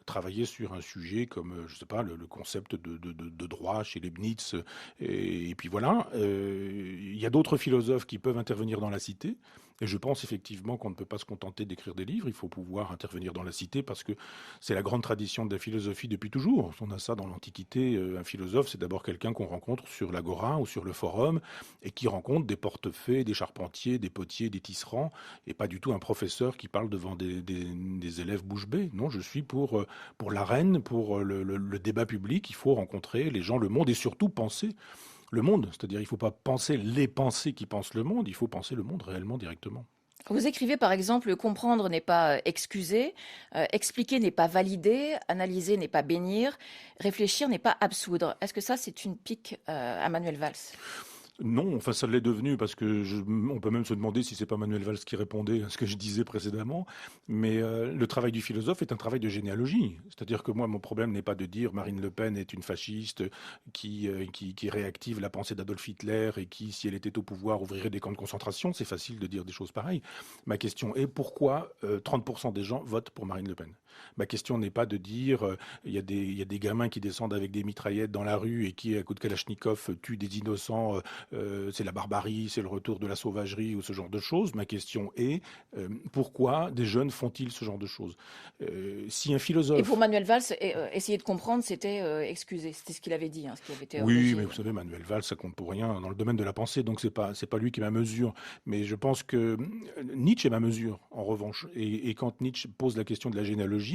travailler sur un sujet comme, je sais pas, le concept de droit chez Leibniz. Et puis voilà, il y a d'autres philosophes qui peuvent intervenir dans la cité. Et je pense effectivement qu'on ne peut pas se contenter d'écrire des livres, il faut pouvoir intervenir dans la cité parce que c'est la grande tradition de la philosophie depuis toujours. On a ça dans l'Antiquité, un philosophe c'est d'abord quelqu'un qu'on rencontre sur l'agora ou sur le forum et qui rencontre des portefaix, des charpentiers, des potiers, des tisserands et pas du tout un professeur qui parle devant des élèves bouche bée. Non, je suis pour l'arène, pour le débat public, il faut rencontrer les gens, le monde et surtout penser le monde. C'est-à-dire il ne faut pas penser les pensées qui pensent le monde, il faut penser le monde réellement directement. Vous écrivez par exemple, comprendre n'est pas excuser, expliquer n'est pas valider, analyser n'est pas bénir, réfléchir n'est pas absoudre. Est-ce que ça c'est une pique à Manuel Valls? Non, enfin ça l'est devenu parce que on peut même se demander si c'est pas Manuel Valls qui répondait à ce que je disais précédemment. Mais le travail du philosophe est un travail de généalogie. C'est-à-dire que moi, mon problème n'est pas de dire Marine Le Pen est une fasciste qui réactive la pensée d'Adolf Hitler et qui, si elle était au pouvoir, ouvrirait des camps de concentration. C'est facile de dire des choses pareilles. Ma question est pourquoi 30% des gens votent pour Marine Le Pen? Ma question n'est pas de dire il y a des gamins qui descendent avec des mitraillettes dans la rue et qui, à coup de Kalachnikov, tuent des innocents. C'est la barbarie, c'est le retour de la sauvagerie ou ce genre de choses. Ma question est pourquoi des jeunes font-ils ce genre de choses? Si un philosophe... Et pour Manuel Valls, essayer de comprendre, c'était excuser. C'était ce qu'il avait dit, ce qui avait été Oui, mais vous savez, Manuel Valls, ça compte pour rien dans le domaine de la pensée, donc c'est pas lui qui est ma mesure. Mais je pense que Nietzsche est ma mesure, en revanche. Et quand Nietzsche pose la question de la généalogie,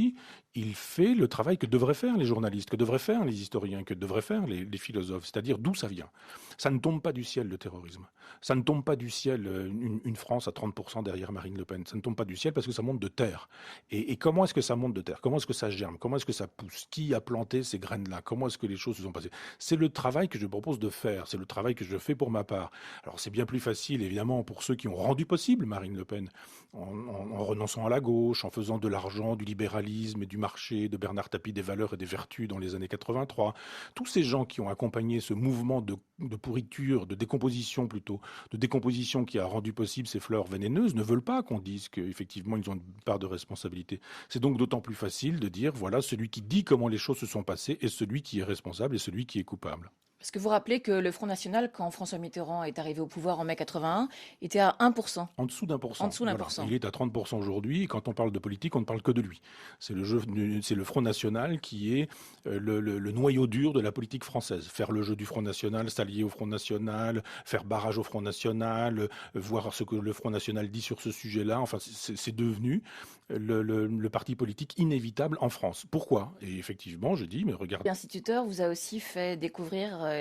il fait le travail que devraient faire les journalistes, que devraient faire les historiens, que devraient faire les philosophes, c'est-à-dire d'où ça vient. Ça ne tombe pas du ciel, le terrorisme. Ça ne tombe pas du ciel, une France à 30% derrière Marine Le Pen. Ça ne tombe pas du ciel parce que ça monte de terre. Et comment est-ce que ça monte de terre? Comment est-ce que ça germe? Comment est-ce que ça pousse? Qui a planté ces graines-là? Comment est-ce que les choses se sont passées? C'est le travail que je propose de faire. C'est le travail que je fais pour ma part. Alors c'est bien plus facile, évidemment, pour ceux qui ont rendu possible Marine Le Pen, en renonçant à la gauche, en faisant de l'argent, du libéralisme et du marché, de Bernard Tapie, des valeurs et des vertus dans les années 83. Tous ces gens qui ont accompagné ce mouvement de pourriture, de décomposition plutôt, de décomposition qui a rendu possible ces fleurs vénéneuses, ne veulent pas qu'on dise qu'effectivement ils ont une part de responsabilité. C'est donc d'autant plus facile de dire, voilà, celui qui dit comment les choses se sont passées est celui qui est responsable et celui qui est coupable. Parce que vous rappelez que le Front National, quand François Mitterrand est arrivé au pouvoir en mai 81, était à 1%. En dessous d'1%. En dessous d'1%. Voilà. Il est à 30% aujourd'hui. Et quand on parle de politique, on ne parle que de lui. C'est le Front National qui est le noyau dur de la politique française. Faire le jeu du Front National, s'allier au Front National, faire barrage au Front National, voir ce que le Front National dit sur ce sujet-là. Enfin, c'est devenu le parti politique inévitable en France. Pourquoi? Et effectivement, je dis, mais regardez. L'instituteur vous a aussi fait découvrir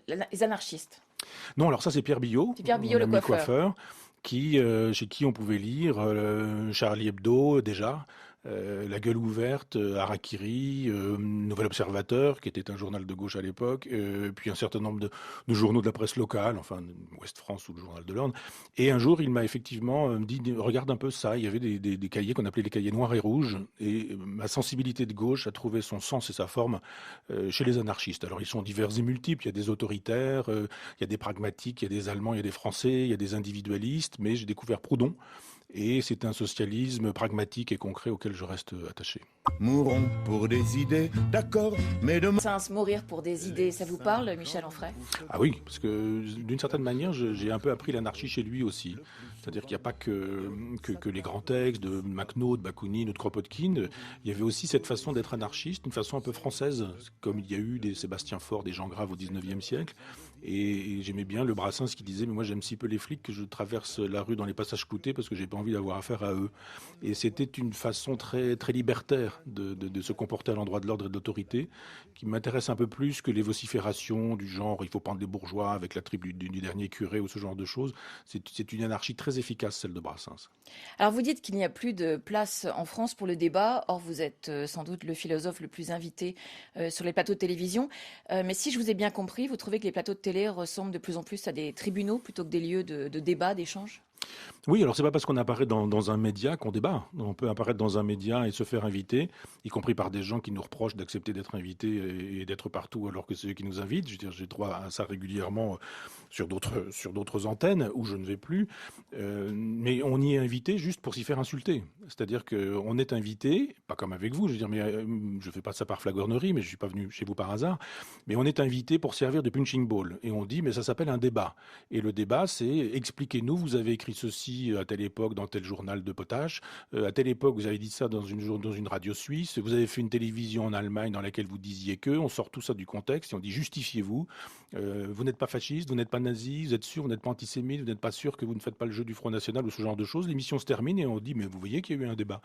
les anarchistes. Non, alors ça c'est Pierre Billot. C'est Pierre Billot, le coiffeur. Chez qui on pouvait lire Charlie Hebdo déjà, La Gueule ouverte, Harakiri, Nouvel Observateur, qui était un journal de gauche à l'époque, puis un certain nombre de journaux de la presse locale, enfin Ouest France ou le Journal de l'Orne. Et un jour, il m'a effectivement dit, regarde un peu ça, il y avait des cahiers qu'on appelait les cahiers noirs et rouges, et ma sensibilité de gauche a trouvé son sens et sa forme chez les anarchistes. Alors ils sont divers et multiples, il y a des autoritaires, il y a des pragmatiques, il y a des Allemands, il y a des Français, il y a des individualistes, mais j'ai découvert Proudhon. Et c'est un socialisme pragmatique et concret auquel je reste attaché. Mourons pour des idées, d'accord, mais demain... Mourir pour des idées, ça vous parle, Michel Onfray? Ah oui, parce que d'une certaine manière, j'ai un peu appris l'anarchie chez lui aussi. C'est-à-dire qu'il n'y a pas que les grands textes de Makhno, de Bakounine ou de Kropotkin. Il y avait aussi cette façon d'être anarchiste, une façon un peu française, comme il y a eu des Sébastien Faure, des Jean Grave au XIXe siècle. Et j'aimais bien le Brassens qui disait, mais moi j'aime si peu les flics que je traverse la rue dans les passages cloutés parce que j'ai pas envie d'avoir affaire à eux. Et c'était une façon très, très libertaire de se comporter à l'endroit de l'ordre et de l'autorité, qui m'intéresse un peu plus que les vociférations du genre il faut prendre les bourgeois avec la tribu du dernier curé ou ce genre de choses. C'est une anarchie très efficace, celle de Brassens. Alors vous dites qu'il n'y a plus de place en France pour le débat. Or, vous êtes sans doute le philosophe le plus invité sur les plateaux de télévision. Mais si je vous ai bien compris, vous trouvez que les plateaux de télé ressemblent de plus en plus à des tribunaux plutôt que des lieux de débat, d'échange? Oui, alors c'est pas parce qu'on apparaît dans un média qu'on débat. On peut apparaître dans un média et se faire inviter, y compris par des gens qui nous reprochent d'accepter d'être invités et d'être partout alors que c'est eux qui nous invitent. Je veux dire, j'ai droit à ça régulièrement sur d'autres antennes où je ne vais plus. Mais on y est invité juste pour s'y faire insulter. C'est-à-dire qu'on est invité, pas comme avec vous, je veux dire, mais je fais pas ça par flagornerie, mais je suis pas venu chez vous par hasard. Mais on est invité pour servir de punching ball. Et on dit, mais ça s'appelle un débat. Et le débat, c'est expliquez-nous, vous avez écrit ceci à telle époque dans tel journal de potache, à telle époque vous avez dit ça dans une radio suisse, vous avez fait une télévision en Allemagne dans laquelle vous disiez que, on sort tout ça du contexte et on dit justifiez-vous, vous n'êtes pas fasciste, vous n'êtes pas nazi, vous êtes sûr, vous n'êtes pas antisémite, vous n'êtes pas sûr que vous ne faites pas le jeu du Front National ou ce genre de choses. L'émission se termine et on dit mais vous voyez qu'il y a eu un débat.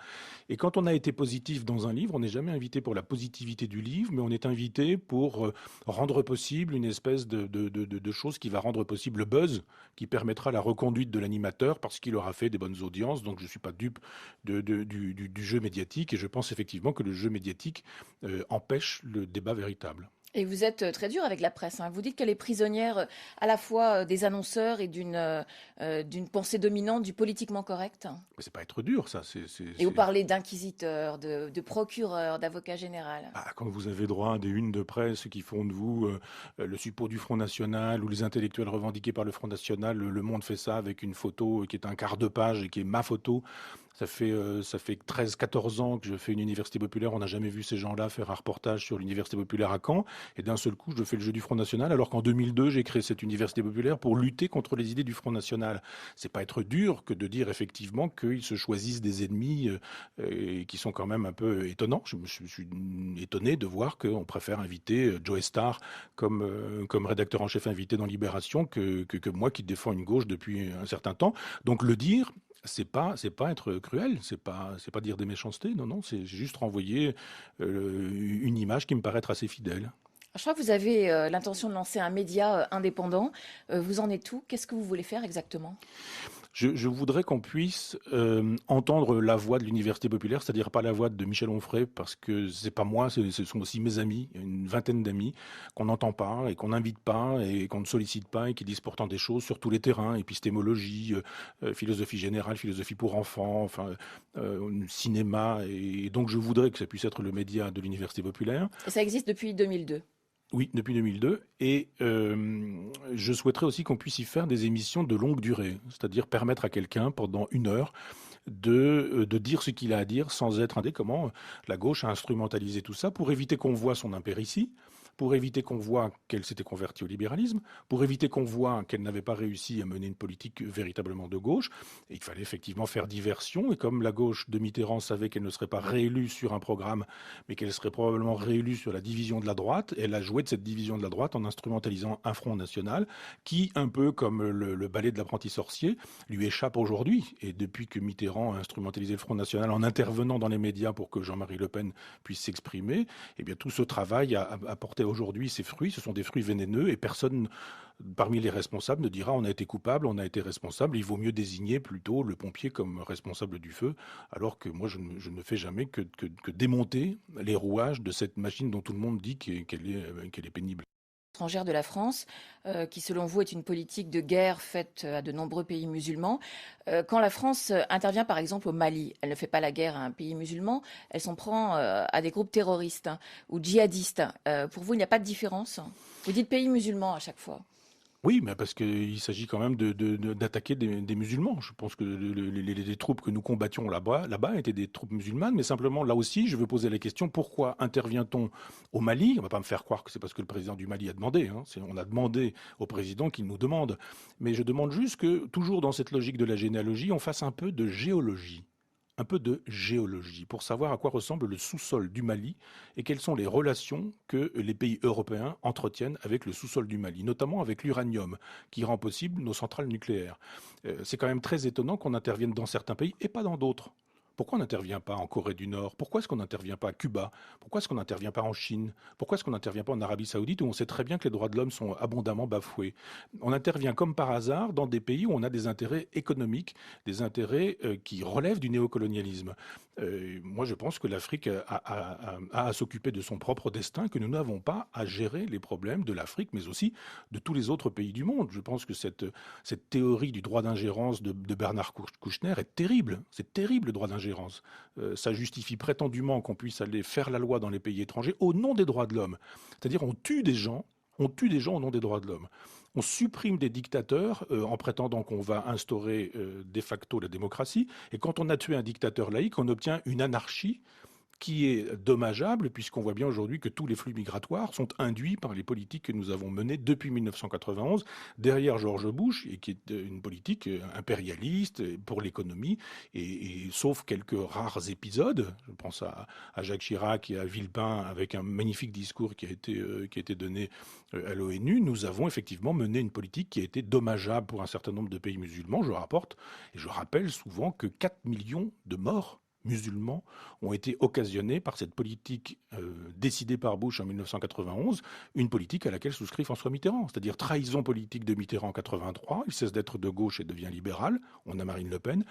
Et quand on a été positif dans un livre, on n'est jamais invité pour la positivité du livre, mais on est invité pour rendre possible une espèce de chose qui va rendre possible le buzz, qui permettra la reconduite de l'animateur parce qu'il aura fait des bonnes audiences. Donc je ne suis pas dupe du jeu médiatique et je pense effectivement que le jeu médiatique empêche le débat véritable. Et vous êtes très dur avec la presse, hein. Vous dites qu'elle est prisonnière à la fois des annonceurs et d'une pensée dominante du politiquement correct. Mais c'est pas être dur, ça. Et vous parlez d'inquisiteurs, de procureurs, d'avocats généraux. Ah, quand vous avez droit à des unes de presse qui font de vous le suppôt du Front National ou les intellectuels revendiqués par le Front National, Le Monde fait ça avec une photo qui est un quart de page et qui est ma photo. Ça fait 13-14 ans que je fais une université populaire. On n'a jamais vu ces gens-là faire un reportage sur l'université populaire à Caen. Et d'un seul coup, je fais le jeu du Front National, alors qu'en 2002, j'ai créé cette université populaire pour lutter contre les idées du Front National. C'est pas être dur que de dire effectivement qu'ils se choisissent des ennemis qui sont quand même un peu étonnants. Je suis étonné de voir qu'on préfère inviter Joe Starr comme rédacteur en chef invité dans Libération que moi qui défends une gauche depuis un certain temps. Donc le dire, c'est pas être cruel, c'est pas dire des méchancetés, non, c'est juste renvoyer une image qui me paraît être assez fidèle. Je crois que vous avez l'intention de lancer un média indépendant. Vous en êtes où? Qu'est-ce que vous voulez faire exactement? Je voudrais qu'on puisse entendre la voix de l'université populaire, c'est-à-dire pas la voix de Michel Onfray, parce que c'est pas moi, ce sont aussi mes amis, une vingtaine d'amis, qu'on n'entend pas et qu'on n'invite pas et qu'on ne sollicite pas et qui disent pourtant des choses sur tous les terrains, épistémologie, philosophie générale, philosophie pour enfants, enfin, cinéma. Et donc je voudrais que ça puisse être le média de l'université populaire. Et ça existe depuis 2002. Oui, depuis 2002. Et je souhaiterais aussi qu'on puisse y faire des émissions de longue durée, c'est-à-dire permettre à quelqu'un, pendant 1 heure, de dire ce qu'il a à dire sans être indé. Comment la gauche a instrumentalisé tout ça pour éviter qu'on voit son impéritie, pour éviter qu'on voit qu'elle s'était convertie au libéralisme, pour éviter qu'on voit qu'elle n'avait pas réussi à mener une politique véritablement de gauche. Et il fallait effectivement faire diversion. Et comme la gauche de Mitterrand savait qu'elle ne serait pas réélue sur un programme, mais qu'elle serait probablement réélue sur la division de la droite, elle a joué de cette division de la droite en instrumentalisant un Front National qui, un peu comme le ballet de l'apprenti sorcier, lui échappe aujourd'hui. Et depuis que Mitterrand a instrumentalisé le Front National en intervenant dans les médias pour que Jean-Marie Le Pen puisse s'exprimer, eh bien tout ce travail a apporté aujourd'hui ses fruits. Ce sont des fruits vénéneux et personne parmi les responsables ne dira on a été coupable, on a été responsable. Il vaut mieux désigner plutôt le pompier comme responsable du feu, alors que moi je ne fais jamais que démonter les rouages de cette machine dont tout le monde dit qu'elle est pénible. Étrangère de la France, qui selon vous est une politique de guerre faite à de nombreux pays musulmans. Quand la France intervient par exemple au Mali, elle ne fait pas la guerre à un pays musulman, elle s'en prend à des groupes terroristes ou djihadistes. Pour vous, il n'y a pas de différence? Vous dites pays musulman à chaque fois. Oui, mais parce qu'il s'agit quand même d'attaquer des musulmans. Je pense que les troupes que nous combattions là-bas étaient des troupes musulmanes, mais simplement, là aussi, je veux poser la question, pourquoi intervient-on au Mali? On ne va pas me faire croire que c'est parce que le président du Mali a demandé. Hein. On a demandé au président qu'il nous demande. Mais je demande juste que, toujours dans cette logique de la généalogie, on fasse un peu de géologie. un peu de géologie pour savoir à quoi ressemble le sous-sol du Mali et quelles sont les relations que les pays européens entretiennent avec le sous-sol du Mali, notamment avec l'uranium qui rend possible nos centrales nucléaires. C'est quand même très étonnant qu'on intervienne dans certains pays et pas dans d'autres. Pourquoi on n'intervient pas en Corée du Nord? Pourquoi est-ce qu'on n'intervient pas à Cuba? Pourquoi est-ce qu'on n'intervient pas en Chine? Pourquoi est-ce qu'on n'intervient pas en Arabie Saoudite où on sait très bien que les droits de l'homme sont abondamment bafoués? On intervient comme par hasard dans des pays où on a des intérêts économiques, des intérêts qui relèvent du néocolonialisme. Moi, je pense que l'Afrique a à s'occuper de son propre destin, que nous n'avons pas à gérer les problèmes de l'Afrique, mais aussi de tous les autres pays du monde. Je pense que cette théorie du droit d'ingérence de Bernard Kouchner est terrible. C'est terrible, le droit d'ingérence. Ça justifie prétendument qu'on puisse aller faire la loi dans les pays étrangers au nom des droits de l'homme. C'est-à-dire on tue des gens au nom des droits de l'homme. On supprime des dictateurs en prétendant qu'on va instaurer de facto la démocratie. Et quand on a tué un dictateur laïque, on obtient une anarchie qui est dommageable, puisqu'on voit bien aujourd'hui que tous les flux migratoires sont induits par les politiques que nous avons menées depuis 1991, derrière George Bush, et qui est une politique impérialiste pour l'économie, et sauf quelques rares épisodes, je pense à Jacques Chirac et à Villepin, avec un magnifique discours qui a été donné à l'ONU, nous avons effectivement mené une politique qui a été dommageable pour un certain nombre de pays musulmans. Je rapporte, et je rappelle souvent que 4 millions de morts musulmans ont été occasionnés par cette politique décidée par Bush en 1991, une politique à laquelle souscrit François Mitterrand, c'est-à-dire trahison politique de Mitterrand en 83, il cesse d'être de gauche et devient libéral, on a Marine Le Pen,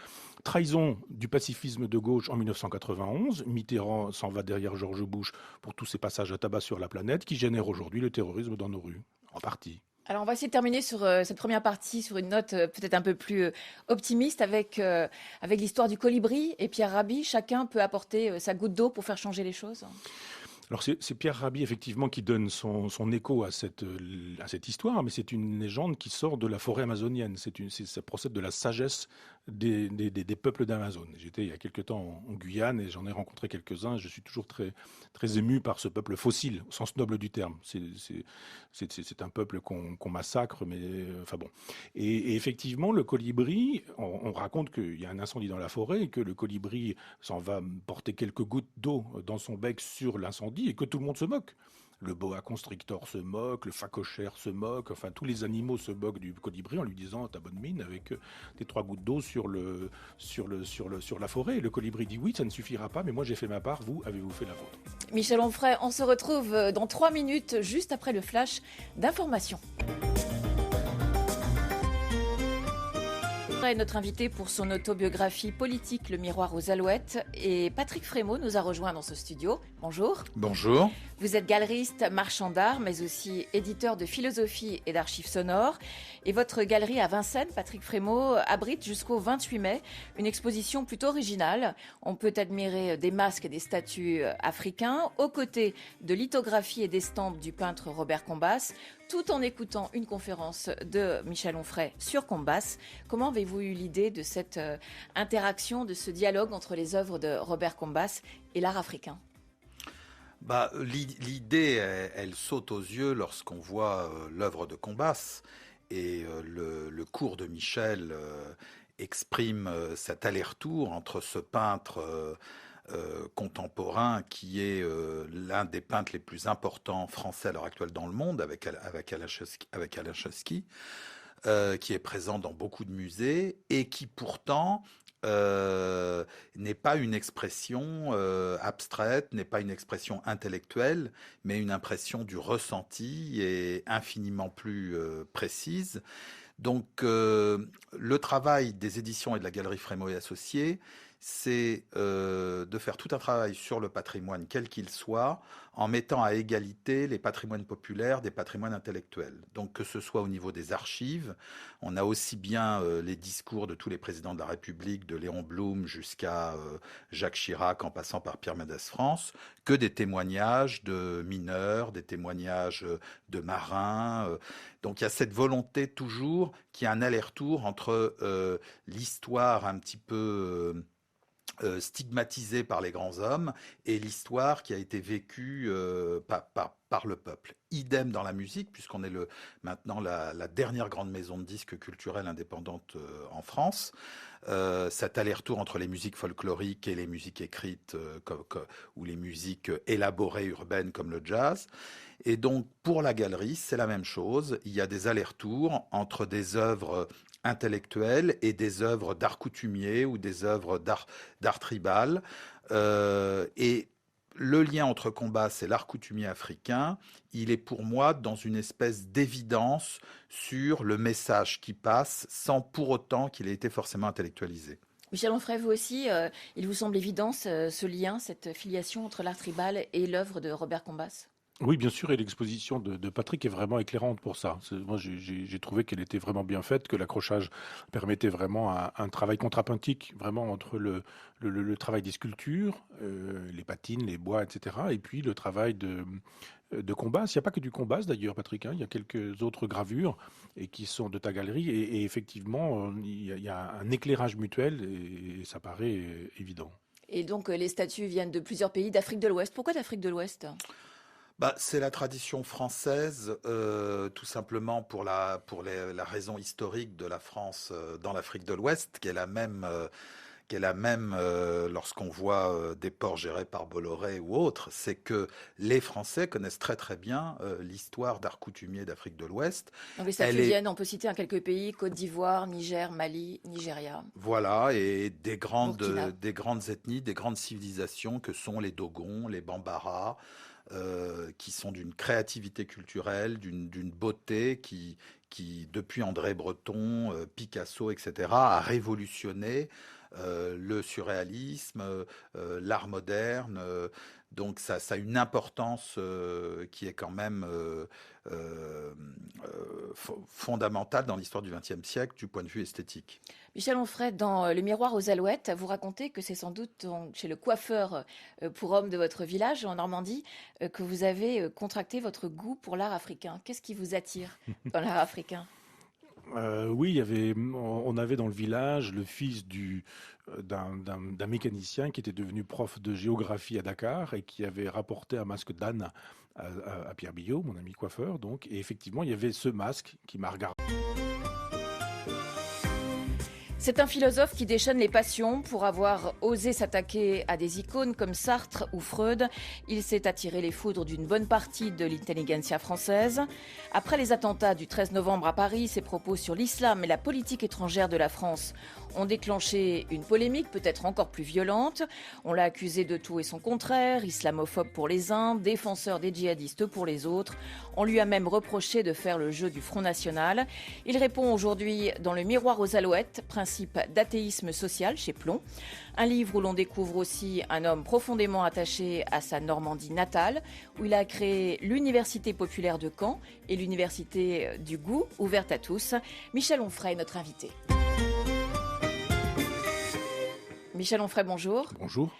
trahison du pacifisme de gauche en 1991, Mitterrand s'en va derrière George Bush pour tous ces passages à tabac sur la planète qui génèrent aujourd'hui le terrorisme dans nos rues, en partie. Alors, on va essayer de terminer sur cette première partie sur une note peut-être un peu plus optimiste avec l'histoire du colibri et Pierre Rabhi. Chacun peut apporter sa goutte d'eau pour faire changer les choses. Alors c'est Pierre Rabhi effectivement qui donne son écho à cette histoire, mais c'est une légende qui sort de la forêt amazonienne. Ça procède de la sagesse des peuples d'Amazon. J'étais il y a quelque temps en Guyane et j'en ai rencontré quelques-uns. Je suis toujours très, très ému par ce peuple fossile, au sens noble du terme. C'est un peuple qu'on massacre, mais enfin bon. Et effectivement, le colibri, on raconte qu'il y a un incendie dans la forêt et que le colibri s'en va porter quelques gouttes d'eau dans son bec sur l'incendie et que tout le monde se moque. Le boa constrictor se moque, le phacochère se moque, enfin tous les animaux se moquent du colibri en lui disant « t'as bonne mine » avec des 3 gouttes d'eau sur la forêt. Et le colibri dit « oui, ça ne suffira pas, mais moi j'ai fait ma part, vous, avez-vous fait la vôtre ?» Michel Onfray, on se retrouve dans 3 minutes, juste après le flash d'information. Notre invité pour son autobiographie politique Le miroir aux alouettes, et Patrick Frémaux nous a rejoint dans ce studio. Bonjour. Bonjour. Vous êtes galeriste, marchand d'art, mais aussi éditeur de philosophie et d'archives sonores. Et votre galerie à Vincennes, Patrick Frémaux, abrite jusqu'au 28 mai une exposition plutôt originale. On peut admirer des masques et des statues africains, aux côtés de lithographies et d'estampes du peintre Robert Combas, tout en écoutant une conférence de Michel Onfray sur Combas. Comment avez-vous eu l'idée de cette interaction, de ce dialogue entre les œuvres de Robert Combas et l'art africain ? L'idée, elle saute aux yeux lorsqu'on voit l'œuvre de Combas, et le cours de Michel exprime cet aller-retour entre ce peintre contemporain qui est l'un des peintres les plus importants français à l'heure actuelle dans le monde, avec Alain Chesky, qui est présent dans beaucoup de musées et qui pourtant n'est pas une expression abstraite, n'est pas une expression intellectuelle, mais une impression du ressenti et infiniment plus précise. Donc le travail des éditions et de la Galerie Frémaux et Associés, c'est de faire tout un travail sur le patrimoine, quel qu'il soit, en mettant à égalité les patrimoines populaires des patrimoines intellectuels. Donc que ce soit au niveau des archives, on a aussi bien les discours de tous les présidents de la République, de Léon Blum jusqu'à Jacques Chirac en passant par Pierre Mendès France, que des témoignages de mineurs, des témoignages de marins. Donc il y a cette volonté toujours qu'il y a un aller-retour entre l'histoire un petit peu stigmatisée par les grands hommes et l'histoire qui a été vécue par le peuple. Idem dans la musique, puisqu'on est maintenant la dernière grande maison de disques culturelle indépendante en France. Cet aller-retour entre les musiques folkloriques et les musiques écrites ou les musiques élaborées urbaines comme le jazz. Et donc pour la galerie, c'est la même chose. Il y a des allers-retours entre des œuvres intellectuelles et des œuvres d'art coutumier ou des œuvres d'art tribal. Et le lien entre Combas et l'art coutumier africain, il est pour moi dans une espèce d'évidence sur le message qui passe sans pour autant qu'il ait été forcément intellectualisé. Michel Onfray, vous aussi, il vous semble évident ce lien, cette filiation entre l'art tribal et l'œuvre de Robert Combas? Oui, bien sûr, et l'exposition de Patrick est vraiment éclairante pour ça. Moi, j'ai trouvé qu'elle était vraiment bien faite, que l'accrochage permettait vraiment un travail contrapuntique, vraiment entre le travail des sculptures, les patines, les bois, etc., et puis le travail de Combas. Il n'y a pas que du Combas d'ailleurs, Patrick, hein, il y a quelques autres gravures et qui sont de ta galerie, et effectivement, il y a un éclairage mutuel, et ça paraît évident. Et donc, les statues viennent de plusieurs pays d'Afrique de l'Ouest. Pourquoi d'Afrique de l'Ouest? C'est la tradition française, tout simplement pour la raison historique de la France dans l'Afrique de l'Ouest, qui est la même, lorsqu'on voit des ports gérés par Bolloré ou autres, c'est que les Français connaissent très très bien l'histoire d'art coutumier d'Afrique de l'Ouest. Donc les statues viennent, on peut citer quelques pays, Côte d'Ivoire, Niger, Mali, Nigeria. Voilà, et des grandes ethnies, des grandes civilisations que sont les Dogons, les Bambara, qui sont d'une créativité culturelle, d'une beauté qui, depuis André Breton, Picasso, etc., a révolutionné le surréalisme, l'art moderne. Donc ça a une importance qui est quand même fondamentale dans l'histoire du XXe siècle du point de vue esthétique. Michel Onfray, dans Le Miroir aux Alouettes, vous racontez que c'est sans doute chez le coiffeur pour hommes de votre village en Normandie que vous avez contracté votre goût pour l'art africain. Qu'est-ce qui vous attire dans l'art africain? Oui, on avait dans le village le fils d'un mécanicien qui était devenu prof de géographie à Dakar et qui avait rapporté un masque d'âne à Pierre Billot, mon ami coiffeur. Donc, et effectivement, il y avait ce masque qui m'a regardé. C'est un philosophe qui déchaîne les passions. Pour avoir osé s'attaquer à des icônes comme Sartre ou Freud, il s'est attiré les foudres d'une bonne partie de l'intelligentsia française. Après les attentats du 13 novembre à Paris, ses propos sur l'islam et la politique étrangère de la France ont déclenché une polémique peut-être encore plus violente. On l'a accusé de tout et son contraire, islamophobe pour les uns, défenseur des djihadistes pour les autres. On lui a même reproché de faire le jeu du Front National. Il répond aujourd'hui dans Le Miroir aux Alouettes, principe d'athéisme social chez Plomb. Un livre où l'on découvre aussi un homme profondément attaché à sa Normandie natale, où il a créé l'Université populaire de Caen et l'Université du goût, ouverte à tous. Michel Onfray, notre invité. Michel Onfray, bonjour. Bonjour.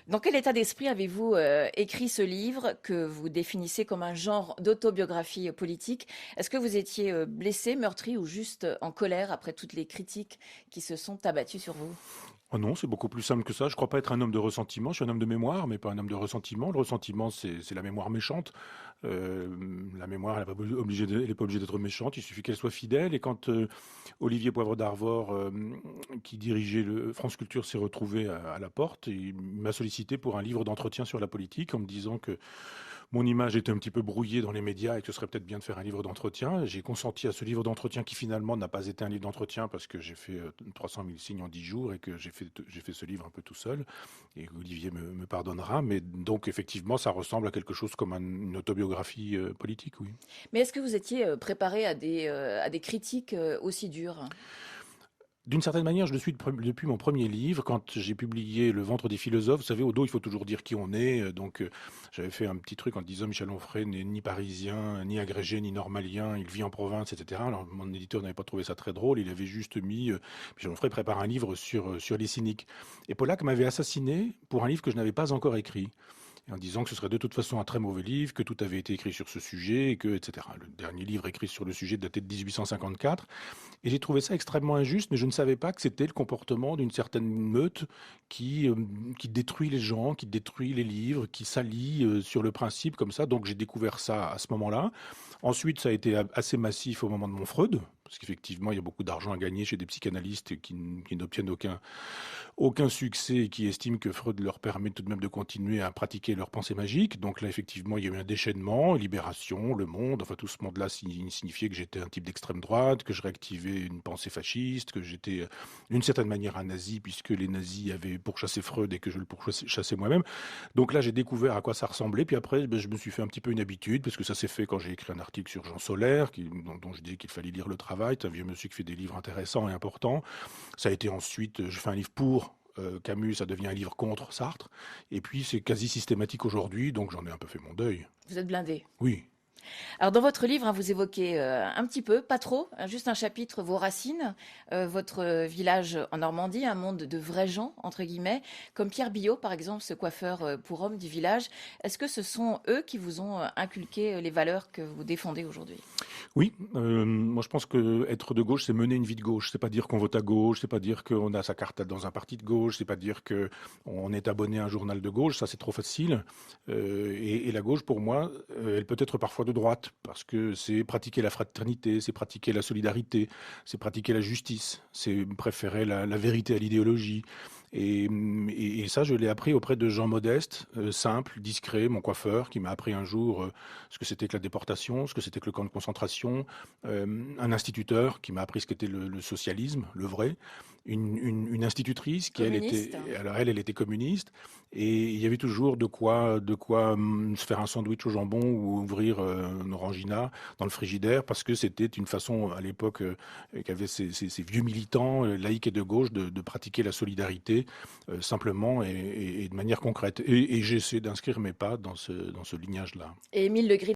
Dans quel état d'esprit avez-vous écrit ce livre que vous définissez comme un genre d'autobiographie politique? Est-ce que vous étiez blessé, meurtri ou juste en colère après toutes les critiques qui se sont abattues sur vous? Oh non, c'est beaucoup plus simple que ça. Je ne crois pas être un homme de ressentiment. Je suis un homme de mémoire, mais pas un homme de ressentiment. Le ressentiment, c'est la mémoire méchante. La mémoire, elle n'est pas obligée d'être méchante. Il suffit qu'elle soit fidèle. Et quand Olivier Poivre d'Arvor, qui dirigeait France Culture, s'est retrouvé à la porte, il m'a sollicité pour un livre d'entretien sur la politique en me disant que mon image était un petit peu brouillée dans les médias et que ce serait peut-être bien de faire un livre d'entretien. J'ai consenti à ce livre d'entretien qui finalement n'a pas été un livre d'entretien parce que j'ai fait 300 000 signes en 10 jours et que j'ai fait ce livre un peu tout seul. Et Olivier me pardonnera. Mais donc effectivement, ça ressemble à quelque chose comme une autobiographie politique, oui. Mais est-ce que vous étiez préparé à des critiques aussi dures ? D'une certaine manière, je le suis depuis mon premier livre. Quand j'ai publié Le ventre des philosophes, vous savez, au dos, il faut toujours dire qui on est. Donc, j'avais fait un petit truc en disant Michel Onfray n'est ni parisien, ni agrégé, ni normalien. Il vit en province, etc. Alors, mon éditeur n'avait pas trouvé ça très drôle. Il avait juste mis Michel Onfray prépare un livre sur les cyniques. Et Pollack m'avait assassiné pour un livre que je n'avais pas encore écrit. en disant que ce serait de toute façon un très mauvais livre, que tout avait été écrit sur ce sujet, et que, etc. Le dernier livre écrit sur le sujet datait de 1854. Et j'ai trouvé ça extrêmement injuste, mais je ne savais pas que c'était le comportement d'une certaine meute qui détruit les gens, qui détruit les livres, qui s'allie sur le principe comme ça. Donc j'ai découvert ça à ce moment-là. Ensuite, ça a été assez massif au moment de mon Freud, parce qu'effectivement, il y a beaucoup d'argent à gagner chez des psychanalystes qui n'obtiennent aucun succès et qui estiment que Freud leur permet tout de même de continuer à pratiquer leur pensée magique. Donc là, effectivement, il y a eu un déchaînement, Libération, Le Monde, enfin tout ce monde-là signifiait que j'étais un type d'extrême droite, que je réactivais une pensée fasciste, que j'étais d'une certaine manière un nazi, puisque les nazis avaient pourchassé Freud et que je le pourchassais moi-même. Donc là, j'ai découvert à quoi ça ressemblait. Puis après, je me suis fait un petit peu une habitude, parce que ça s'est fait quand j'ai écrit un article sur Jean Solaire, dont je disais qu'il fallait lire Le Travail. C'est un vieux monsieur qui fait des livres intéressants et importants. Ça a été ensuite, je fais un livre pour Camus, ça devient un livre contre Sartre. Et puis c'est quasi systématique aujourd'hui, donc j'en ai un peu fait mon deuil. Vous êtes blindé. Oui. Alors dans votre livre, vous évoquez un petit peu, pas trop, juste un chapitre, vos racines, votre village en Normandie, un monde de vrais gens, entre guillemets, comme Pierre Billot, par exemple, ce coiffeur pour hommes du village. Est-ce que ce sont eux qui vous ont inculqué les valeurs que vous défendez aujourd'hui ? Oui, moi je pense que être de gauche, c'est mener une vie de gauche. C'est pas dire qu'on vote à gauche, c'est pas dire qu'on a sa carte dans un parti de gauche, c'est pas dire qu'on est abonné à un journal de gauche. Ça, c'est trop facile. Et la gauche, pour moi, elle peut être parfois de droite, parce que c'est pratiquer la fraternité, c'est pratiquer la solidarité, c'est pratiquer la justice, c'est préférer la vérité à l'idéologie. Et ça, je l'ai appris auprès de gens modestes, simples, discrets, mon coiffeur, qui m'a appris un jour ce que c'était que la déportation, ce que c'était que le camp de concentration, un instituteur qui m'a appris ce qu'était le socialisme, le vrai, une institutrice qui, elle était communiste, et il y avait toujours de quoi se faire un sandwich au jambon ou ouvrir un orangina dans le frigidaire, parce que c'était une façon, à l'époque, qu'avaient ces vieux militants laïcs et de gauche de pratiquer la solidarité simplement et de manière concrète. Et j'essaie d'inscrire mes pas dans ce lignage-là. Et Émile Legris